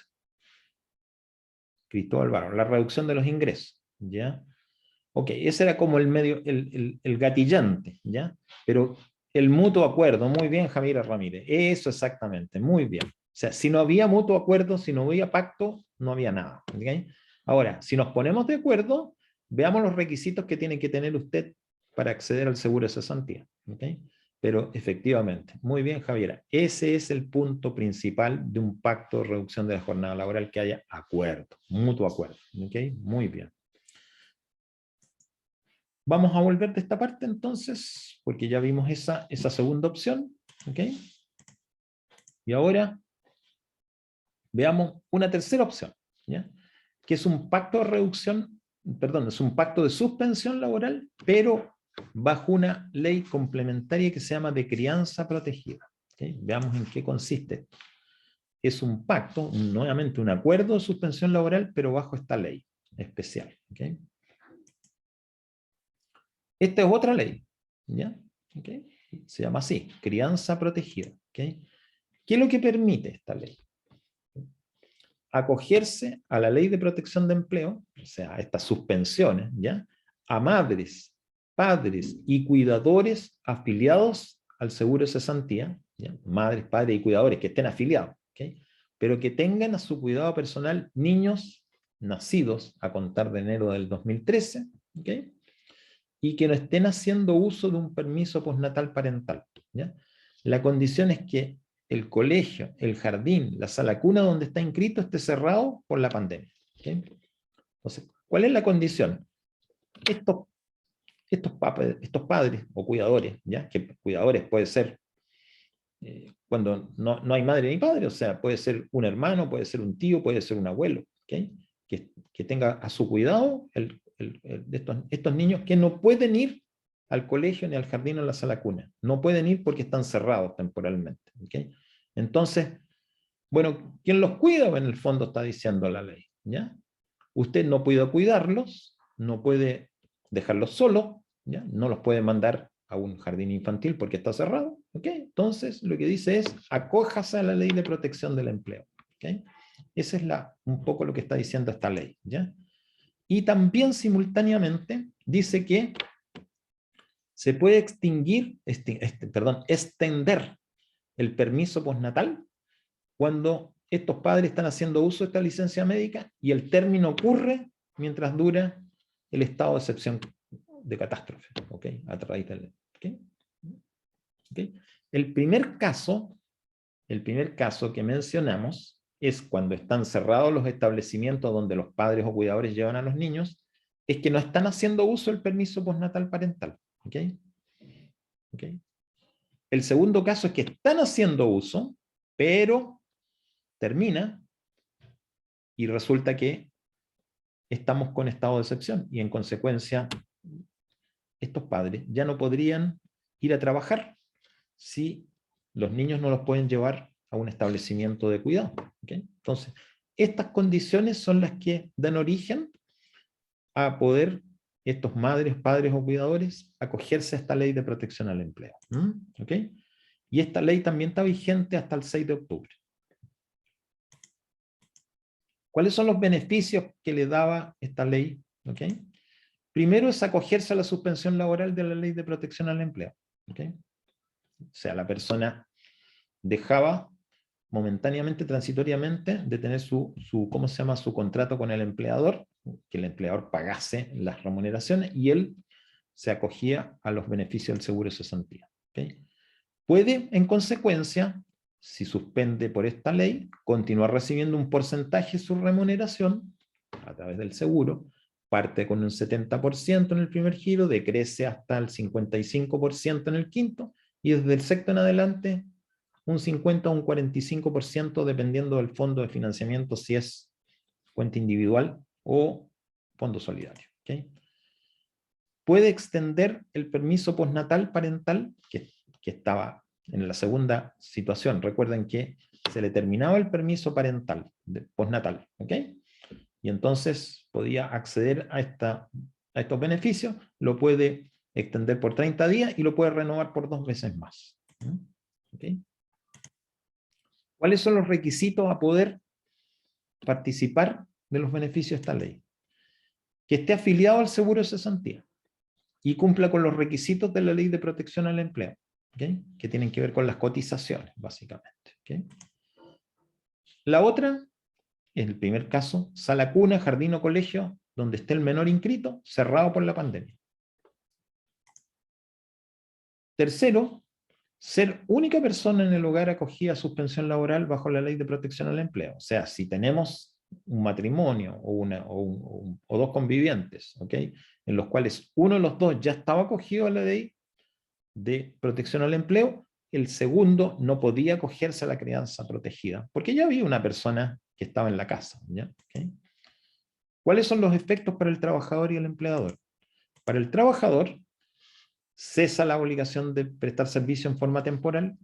Cristóbal Barro, la reducción de los ingresos, ¿ya? Ok, ese era como el medio, el gatillante, ¿ya? Pero el mutuo acuerdo, muy bien, Javier Ramírez, eso exactamente, muy bien. O sea, si no había mutuo acuerdo, si no había pacto, no había nada. ¿Okay? Ahora, si nos ponemos de acuerdo, veamos los requisitos que tiene que tener usted para acceder al seguro de cesantía. ¿Okay? Pero efectivamente, muy bien, Javiera, ese es el punto principal de un pacto de reducción de la jornada laboral, que haya acuerdo, mutuo acuerdo. ¿Okay? Muy bien. Vamos a volver de esta parte entonces, porque ya vimos esa segunda opción. ¿Ok? Y ahora veamos una tercera opción, ¿ya? Que es un pacto de reducción, perdón, es un pacto de suspensión laboral, pero bajo una ley complementaria que se llama de crianza protegida. ¿Okay? Veamos en qué consiste. Es un pacto, nuevamente un acuerdo de suspensión laboral, pero bajo esta ley especial. ¿Okay? Esta es otra ley, ¿ya? ¿Okay? Se llama así, crianza protegida. ¿Okay? ¿Qué es lo que permite esta ley? Acogerse a la ley de protección de empleo, o sea, a estas suspensiones, ¿ya? A madres, padres y cuidadores afiliados al seguro de cesantía, ¿ya? Madres, padres y cuidadores que estén afiliados, ¿okay? Pero que tengan a su cuidado personal niños nacidos a contar de enero del 2013, ¿okay? Y que no estén haciendo uso de un permiso postnatal parental, ¿ya? La condición es que el colegio, el jardín, la sala cuna donde está inscrito esté cerrado por la pandemia. ¿Okay? Entonces, ¿cuál es la condición? estos padres o cuidadores, ¿ya? Que cuidadores puede ser cuando no hay madre ni padre, o sea, puede ser un hermano, puede ser un tío, puede ser un abuelo, ¿okay? Que tenga a su cuidado estos niños que no pueden ir al colegio, ni al jardín, o a la sala cuna. No pueden ir porque están cerrados temporalmente. ¿Okay? Entonces, bueno, ¿quién los cuida? En el fondo está diciendo la ley. ¿Ya? Usted no puede cuidarlos, no puede dejarlos solos, ¿ya? No los puede mandar a un jardín infantil porque está cerrado. ¿Okay? Entonces, lo que dice es, acójase a la ley de protección del empleo. ¿Okay? Ese es un poco lo que está diciendo esta ley. ¿Ya? Y también simultáneamente dice que se puede extender el permiso postnatal cuando estos padres están haciendo uso de esta licencia médica y el término ocurre mientras dura el estado de excepción de catástrofe, ¿okay? A través del, ¿okay? ¿Okay? El primer caso que mencionamos es cuando están cerrados los establecimientos donde los padres o cuidadores llevan a los niños, es que no están haciendo uso del permiso postnatal parental. ¿Okay? ¿Okay? El segundo caso es que están haciendo uso, pero termina y resulta que estamos con estado de excepción y en consecuencia estos padres ya no podrían ir a trabajar si los niños no los pueden llevar a un establecimiento de cuidado. ¿Okay? Entonces, estas condiciones son las que dan origen a poder estos madres, padres o cuidadores acogerse a esta ley de protección al empleo. ¿Okay? Y esta ley también está vigente hasta el 6 de octubre. ¿Cuáles son los beneficios que le daba esta ley? ¿Okay? Primero es acogerse a la suspensión laboral de la ley de protección al empleo. ¿Okay? O sea, la persona dejaba momentáneamente, transitoriamente, de tener ¿cómo se llama? Su contrato con el empleador, que el empleador pagase las remuneraciones y él se acogía a los beneficios del seguro de cesantía. ¿Okay? Puede, en consecuencia, si suspende por esta ley, continuar recibiendo un porcentaje de su remuneración a través del seguro, parte con un 70% en el primer giro, decrece hasta el 55% en el quinto, y desde el sexto en adelante un 50 o un 45% dependiendo del fondo de financiamiento, si es cuenta individual o fondo solidario. ¿Okay? Puede extender el permiso postnatal parental, que estaba en la segunda situación. Recuerden que se le terminaba el permiso parental, postnatal. ¿Okay? Y entonces podía acceder a estos beneficios, lo puede extender por 30 días y lo puede renovar por 2 veces más. ¿Okay? ¿Cuáles son los requisitos a poder participar de los beneficios de esta ley? Que esté afiliado al seguro de cesantía y cumpla con los requisitos de la ley de protección al empleo, ¿okay? Que tienen que ver con las cotizaciones, básicamente. ¿Okay? La otra, en el primer caso, sala cuna, jardín o colegio, donde esté el menor inscrito, cerrado por la pandemia. Tercero, ser única persona en el hogar acogida a suspensión laboral bajo la ley de protección al empleo. O sea, si tenemos un matrimonio o dos convivientes, ¿okay? En los cuales uno de los dos ya estaba acogido a la ley de protección al empleo, el segundo no podía acogerse a la crianza protegida, porque ya había una persona que estaba en la casa. ¿Ya? ¿Okay? ¿Cuáles son los efectos para el trabajador y el empleador? Para el trabajador, cesa la obligación de prestar servicio en forma temporal,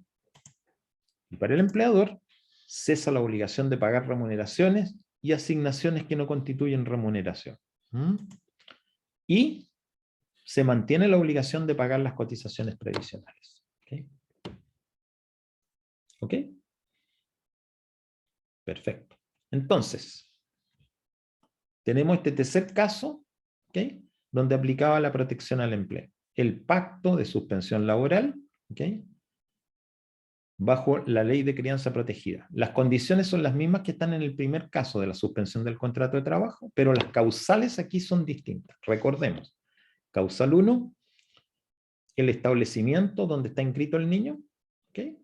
y para el empleador, cesa la obligación de pagar remuneraciones y asignaciones que no constituyen remuneración. Y se mantiene la obligación de pagar las cotizaciones previsionales. ¿Okay? ¿Ok? Perfecto. Entonces, tenemos este tercer caso, ¿okay? Donde aplicaba la protección al empleo. El pacto de suspensión laboral, ¿okay? Bajo la ley de crianza protegida. Las condiciones son las mismas que están en el primer caso de la suspensión del contrato de trabajo, pero las causales aquí son distintas. Recordemos, causal 1, el establecimiento donde está inscrito el niño, ¿okay?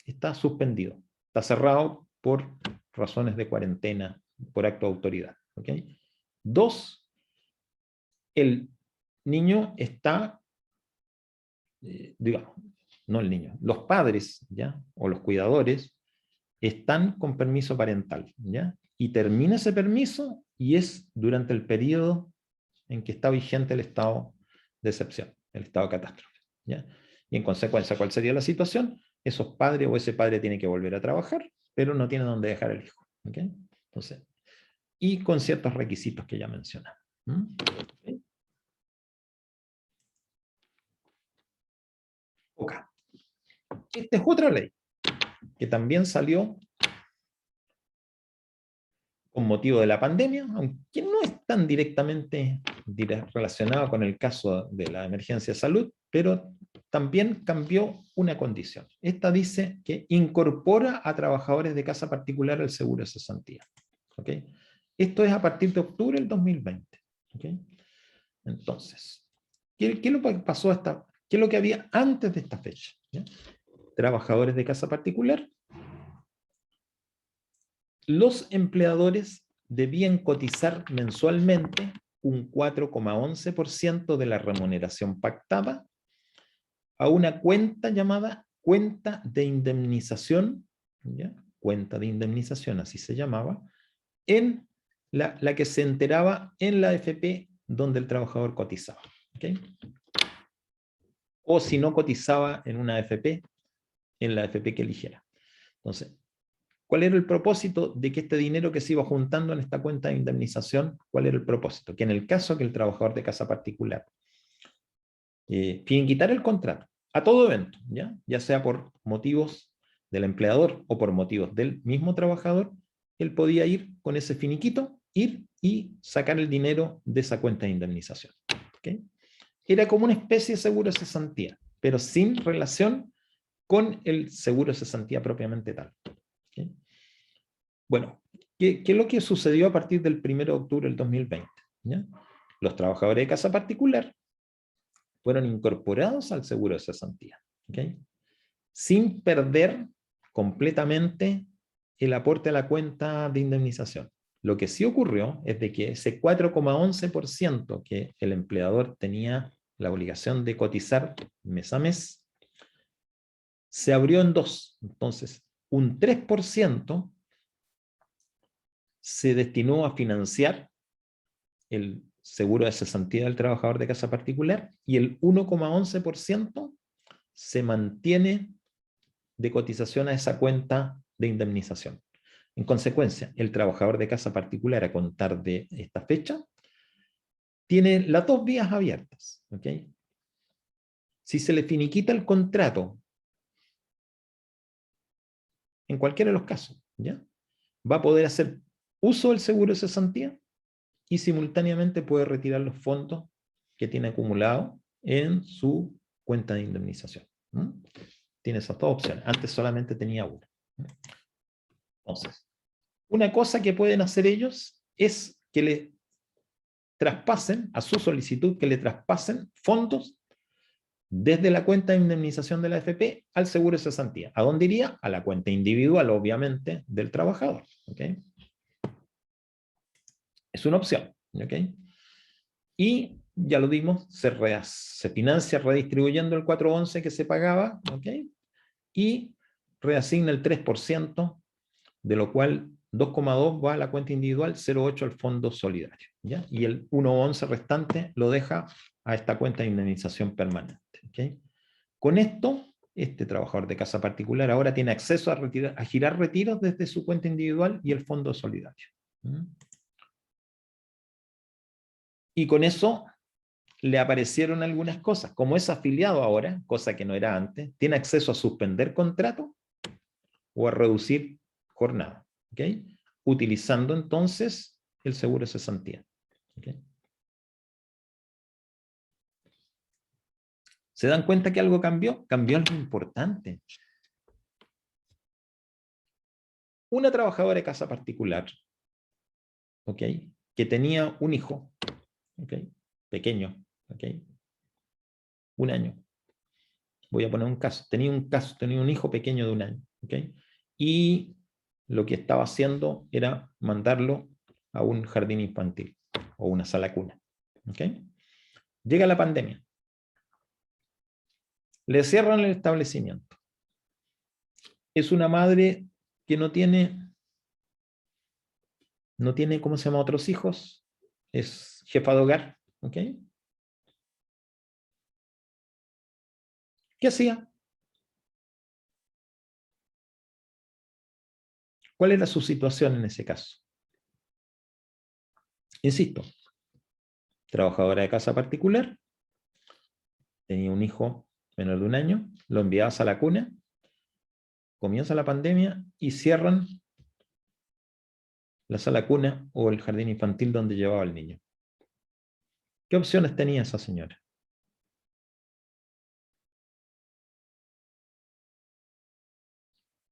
Está suspendido, está cerrado por razones de cuarentena, por acto de autoridad. ¿Okay? 2, el niño está, digamos, no el niño, los padres, ¿ya? O los cuidadores, están con permiso parental, ¿ya? Y termina ese permiso y es durante el periodo en que está vigente el estado de excepción, el estado de catástrofe, ¿ya? Y en consecuencia, ¿cuál sería la situación? Esos padres o ese padre tiene que volver a trabajar, pero no tiene dónde dejar el hijo, ¿ok? Entonces, y con ciertos requisitos que ya mencioné. ¿Okay? Ok. Esta es otra ley que también salió con motivo de la pandemia, aunque no es tan directamente relacionado con el caso de la emergencia de salud, pero también cambió una condición. Esta dice que incorpora a trabajadores de casa particular al seguro de cesantía. ¿Okay? Esto es a partir de octubre del 2020. ¿Okay? Entonces, ¿qué es lo que pasó hasta, qué es lo que había antes de esta fecha? ¿Ya? Trabajadores de casa particular. Los empleadores debían cotizar mensualmente un 4,11% de la remuneración pactada a una cuenta llamada cuenta de indemnización, ¿ya? Cuenta de indemnización, así se llamaba, en la que se enteraba en la AFP donde el trabajador cotizaba. ¿Okay? O si no cotizaba en una AFP, en la AFP que eligiera. Entonces, ¿cuál era el propósito de que este dinero que se iba juntando en esta cuenta de indemnización, cuál era el propósito? Que en el caso que el trabajador de casa particular finiquitar el contrato a todo evento, ya sea por motivos del empleador o por motivos del mismo trabajador, él podía ir con ese finiquito, ir y sacar el dinero de esa cuenta de indemnización. ¿Okay? Era como una especie de seguro de cesantía, pero sin relación con el seguro de cesantía propiamente tal. ¿Okay? Bueno, ¿qué es lo que sucedió a partir del 1 de octubre del 2020? ¿Ya? Los trabajadores de casa particular fueron incorporados al seguro de cesantía, ¿okay? Sin perder completamente el aporte a la cuenta de indemnización. Lo que sí ocurrió es de que ese 4,11% que el empleador tenía la obligación de cotizar mes a mes, se abrió en dos. Entonces, un 3% se destinó a financiar el seguro de cesantía del trabajador de casa particular y el 1,11% se mantiene de cotización a esa cuenta de indemnización. En consecuencia, el trabajador de casa particular a contar de esta fecha tiene las dos vías abiertas. ¿Okay? Si se le finiquita el contrato, en cualquiera de los casos, ¿ya? Va a poder hacer uso del seguro de cesantía y simultáneamente puede retirar los fondos que tiene acumulado en su cuenta de indemnización. Tiene esas dos opciones. Antes solamente tenía una. Entonces, una cosa que pueden hacer ellos es que le traspasen a su solicitud, que le traspasen fondos desde la cuenta de indemnización de la AFP al seguro de cesantía. ¿A dónde iría? A la cuenta individual, obviamente, del trabajador. ¿Okay? Es una opción. ¿Okay? Y ya lo dimos, se financia redistribuyendo el 4,11 que se pagaba, ¿okay? Y reasigna el 3%, de lo cual 2,2 va a la cuenta individual, 0,8 al fondo solidario, ¿ya? Y el 1,11 restante lo deja a esta cuenta de indemnización permanente. ¿Okay? Con esto, este trabajador de casa particular ahora tiene acceso a girar retiros desde su cuenta individual y el fondo solidario. Y con eso le aparecieron algunas cosas. Como es afiliado ahora, cosa que no era antes, tiene acceso a suspender contrato o a reducir jornada. ¿Okay? Utilizando entonces el seguro de cesantía. ¿Okay? ¿Se dan cuenta que algo cambió? Cambió algo importante. Una trabajadora de casa particular, ¿okay? Que tenía un hijo, ¿okay? Pequeño, ¿okay? 1 año. Voy a poner un caso. Tenía un hijo pequeño de 1 año, ¿okay? Y lo que estaba haciendo era mandarlo a un jardín infantil o una sala cuna. ¿Okay? Llega la pandemia. Le cierran el establecimiento. Es una madre que no tiene, ¿cómo se llama?, otros hijos. Es jefa de hogar. ¿Ok? ¿Qué hacía? ¿Cuál era su situación en ese caso? Insisto, trabajadora de casa particular, tenía un hijo menor de 1 año, lo enviabas a la cuna, comienza la pandemia y cierran la sala cuna o el jardín infantil donde llevaba al niño. ¿Qué opciones tenía esa señora?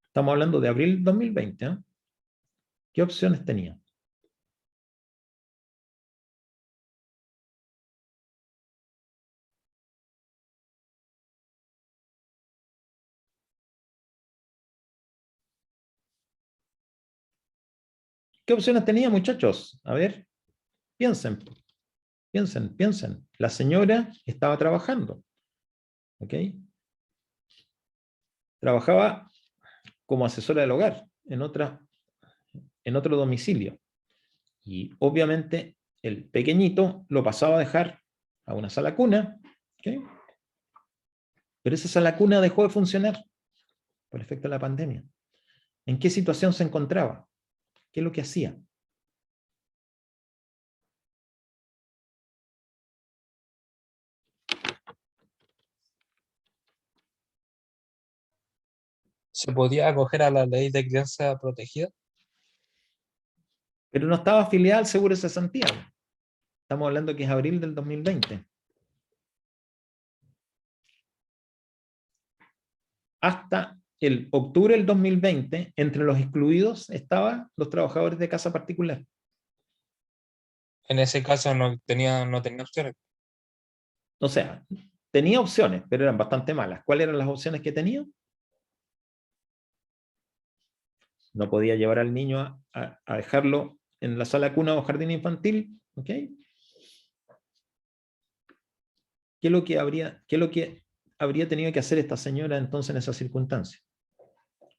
Estamos hablando de abril 2020, ¿eh? ¿Qué opciones tenía? ¿Qué opciones tenía, muchachos? A ver, piensen, piensen. La señora estaba trabajando, ¿ok? Trabajaba como asesora del hogar en otro domicilio. Y obviamente el pequeñito lo pasaba a dejar a una sala cuna, ¿ok? Pero esa sala cuna dejó de funcionar por efecto de la pandemia. ¿En qué situación se encontraba? ¿Qué es lo que hacía? ¿Se podía acoger a la ley de crianza protegida? Pero no estaba afiliada al Seguro de Cesantía. Estamos hablando que es abril del 2020. Hasta el octubre del 2020, entre los excluidos estaban los trabajadores de casa particular. En ese caso no tenía opciones. O sea, tenía opciones, pero eran bastante malas. ¿Cuáles eran las opciones que tenía? No podía llevar al niño a dejarlo en la sala cuna o jardín infantil. ¿Ok? ¿Qué es lo que habría tenido que hacer esta señora entonces en esa circunstancia?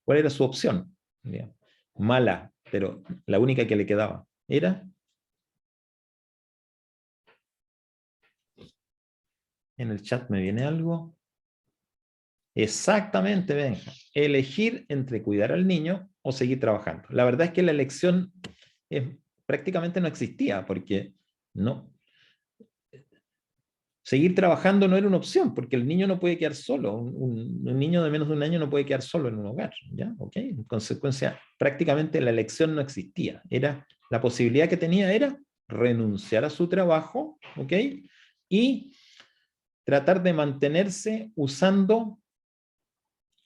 ¿Cuál era su opción? Mala, pero la única que le quedaba era... En el chat me viene algo. Exactamente, Benja. Elegir entre cuidar al niño o seguir trabajando. La verdad es que la elección prácticamente no existía, porque no. Seguir trabajando no era una opción, porque el niño no puede quedar solo. Un niño de menos de 1 año no puede quedar solo en un hogar. ¿Ya? ¿Ok? En consecuencia, prácticamente la elección no existía. La posibilidad que tenía era renunciar a su trabajo, ¿ok? Y tratar de mantenerse usando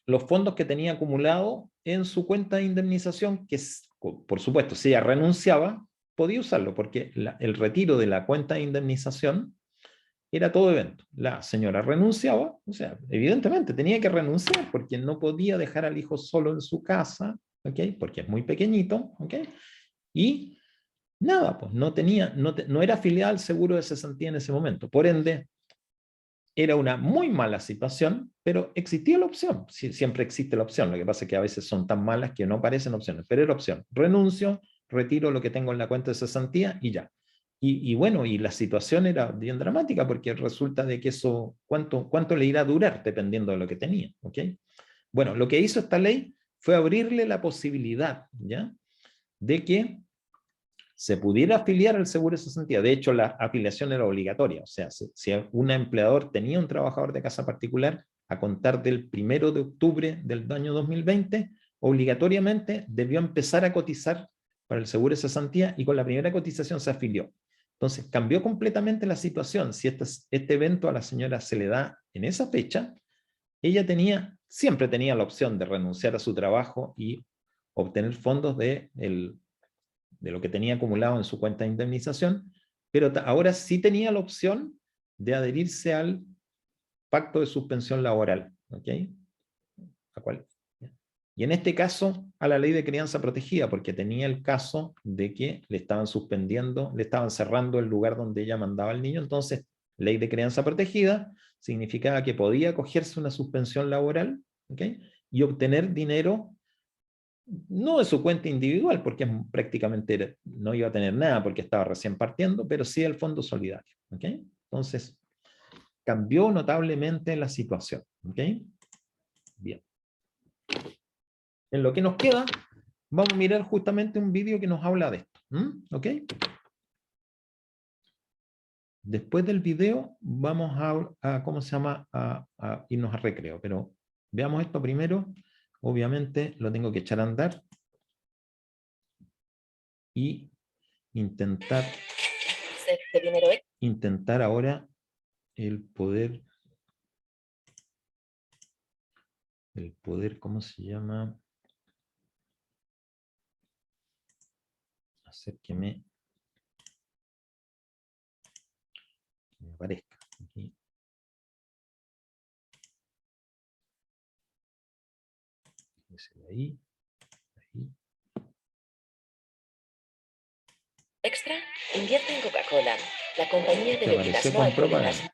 los fondos que tenía acumulado en su cuenta de indemnización, que por supuesto, si ella renunciaba, podía usarlo, porque el retiro de la cuenta de indemnización era todo evento. La señora renunciaba, o sea, evidentemente tenía que renunciar, porque no podía dejar al hijo solo en su casa, ¿ok? Porque es muy pequeñito, ¿ok? Y nada, pues no era afiliada al seguro de cesantía en ese momento. Por ende, era una muy mala situación, pero existía la opción. Siempre existe la opción. Lo que pasa es que a veces son tan malas que no parecen opciones, pero era opción. Renuncio, retiro lo que tengo en la cuenta de cesantía y ya. Y bueno, y la situación era bien dramática porque resulta de que eso, ¿cuánto le irá a durar dependiendo de lo que tenía? ¿Ok? Bueno, lo que hizo esta ley fue abrirle la posibilidad, ¿ya?, de que se pudiera afiliar al seguro de cesantía. De hecho, la afiliación era obligatoria. O sea, si un empleador tenía un trabajador de casa particular, a contar del 1 de octubre del año 2020, obligatoriamente debió empezar a cotizar para el seguro de cesantía y con la primera cotización se afilió. Entonces, cambió completamente la situación. Si este evento a la señora se le da en esa fecha, ella siempre tenía la opción de renunciar a su trabajo y obtener fondos de lo que tenía acumulado en su cuenta de indemnización, pero ahora sí tenía la opción de adherirse al pacto de suspensión laboral. ¿Ok? Y en este caso, a la ley de crianza protegida, porque tenía el caso de que le estaban suspendiendo, le estaban cerrando el lugar donde ella mandaba al niño, entonces ley de crianza protegida, significaba que podía acogerse una suspensión laboral, ¿okay? Y obtener dinero, no de su cuenta individual, porque prácticamente no iba a tener nada porque estaba recién partiendo, pero sí del fondo solidario. ¿Okay? Entonces, cambió notablemente la situación. ¿Okay? Bien. En lo que nos queda, vamos a mirar justamente un vídeo que nos habla de esto. ¿Ok? Después del video, vamos a ¿cómo se llama? A irnos a recreo, pero veamos esto primero. Obviamente lo tengo que echar a andar y intentar ahora el poder, ¿cómo se llama? Hacer que me aparezca. Aquí. Ahí. Extra, invierte en Coca-Cola, la compañía de Te bebidas apareció no con alcohólicas. propaganda.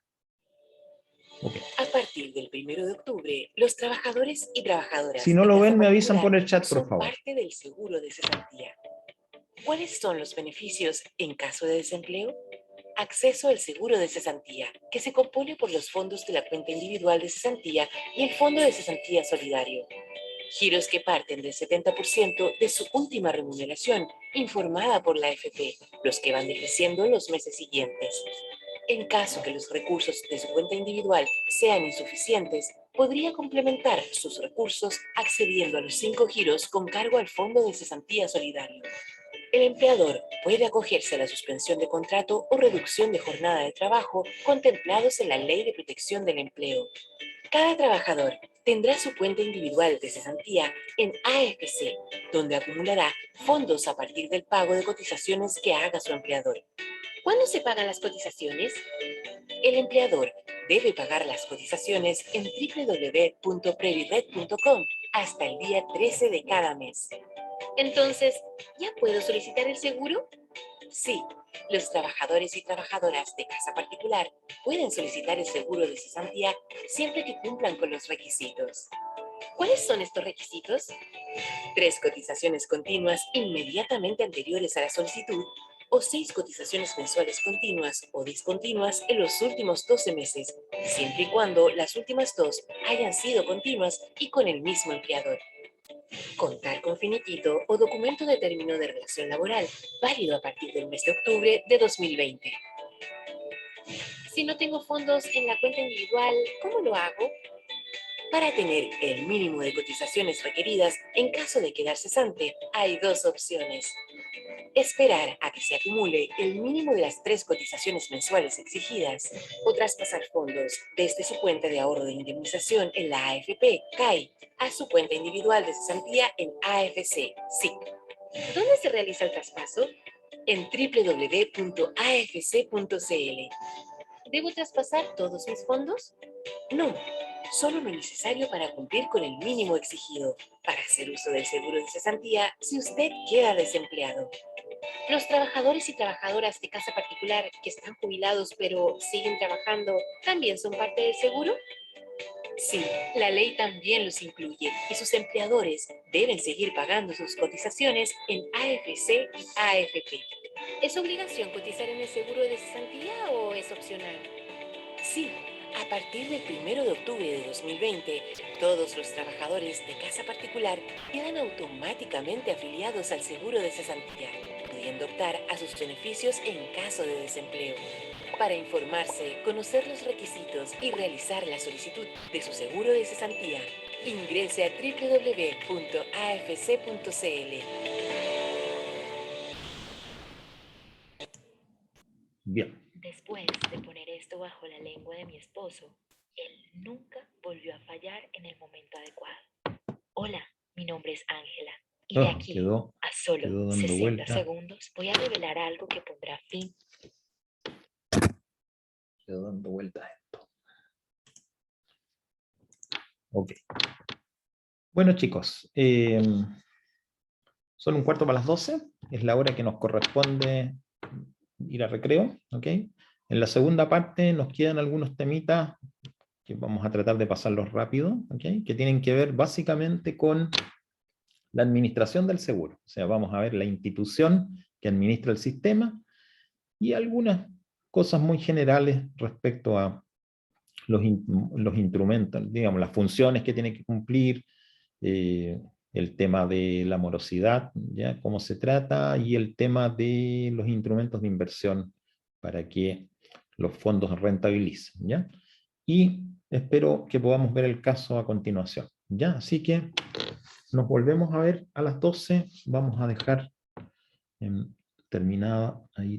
Okay. A partir del 1 de octubre, los trabajadores y trabajadoras Si no de lo casa ven, me avisan particular por el chat, por son favor. parte del seguro de cesantía. ¿Cuáles son los beneficios en caso de desempleo? Acceso al seguro de cesantía, que se compone por los fondos de la cuenta individual de cesantía y el fondo de cesantía solidario. Giros que parten del 70% de su última remuneración, informada por la AFP, los que van decreciendo en los meses siguientes. En caso que los recursos de su cuenta individual sean insuficientes, podría complementar sus recursos accediendo a los 5 giros con cargo al fondo de cesantía solidario. El empleador puede acogerse a la suspensión de contrato o reducción de jornada de trabajo contemplados en la Ley de Protección del Empleo. Cada trabajador tendrá su cuenta individual de cesantía en AFC, donde acumulará fondos a partir del pago de cotizaciones que haga su empleador. ¿Cuándo se pagan las cotizaciones? El empleador debe pagar las cotizaciones en www.previred.com hasta el día 13 de cada mes. Entonces, ¿ya puedo solicitar el seguro? Sí, los trabajadores y trabajadoras de casa particular pueden solicitar el seguro de cesantía siempre que cumplan con los requisitos. ¿Cuáles son estos requisitos? 3 cotizaciones continuas inmediatamente anteriores a la solicitud o 6 cotizaciones mensuales continuas o discontinuas en los últimos 12 meses, siempre y cuando las últimas 2 hayan sido continuas y con el mismo empleador. Contar con finiquito o documento de término de relación laboral, válido a partir del mes de octubre de 2020. Si no tengo fondos en la cuenta individual, ¿cómo lo hago? Para tener el mínimo de cotizaciones requeridas en caso de quedar cesante, hay 2 opciones. Esperar a que se acumule el mínimo de las 3 cotizaciones mensuales exigidas o traspasar fondos desde su cuenta de ahorro de indemnización en la AFP, CAI, a su cuenta individual de cesantía en AFC, SIC. ¿Dónde se realiza el traspaso? En www.afc.cl. ¿Debo traspasar todos mis fondos? No, solo lo necesario para cumplir con el mínimo exigido para hacer uso del seguro de cesantía si usted queda desempleado. ¿Los trabajadores y trabajadoras de casa particular que están jubilados pero siguen trabajando también son parte del seguro? Sí, la ley también los incluye y sus empleadores deben seguir pagando sus cotizaciones en AFC y AFP. ¿Es obligación cotizar en el seguro de cesantía o es opcional? Sí, a partir del 1 de octubre de 2020, todos los trabajadores de casa particular quedan automáticamente afiliados al seguro de cesantía, pudiendo optar a sus beneficios en caso de desempleo. Para informarse, conocer los requisitos y realizar la solicitud de su seguro de cesantía, ingrese a www.afc.cl. Bien. Después de poner esto bajo la lengua de mi esposo, él nunca volvió a fallar en el momento adecuado. Hola, mi nombre es Ángela. Y de aquí Quedó a solo dando 60 vuelta. segundos voy a revelar algo que pondrá fin. Quedó dando vuelta a esto. Ok. Bueno, chicos, son 1/4 para las 12. Es la hora que nos corresponde ir a recreo. ¿Ok? En la segunda parte nos quedan algunos temitas que vamos a tratar de pasarlos rápido, ¿ok? Que tienen que ver básicamente con la administración del seguro. O sea, vamos a ver la institución que administra el sistema y algunas cosas muy generales respecto a los instrumentos, digamos, las funciones que tiene que cumplir, el tema de la morosidad, ¿ya? Cómo se trata, y el tema de los instrumentos de inversión para que los fondos rentabilicen, ¿ya? Y espero que podamos ver el caso a continuación, ¿ya? Así que nos volvemos a ver a las 12, vamos a dejar terminada ahí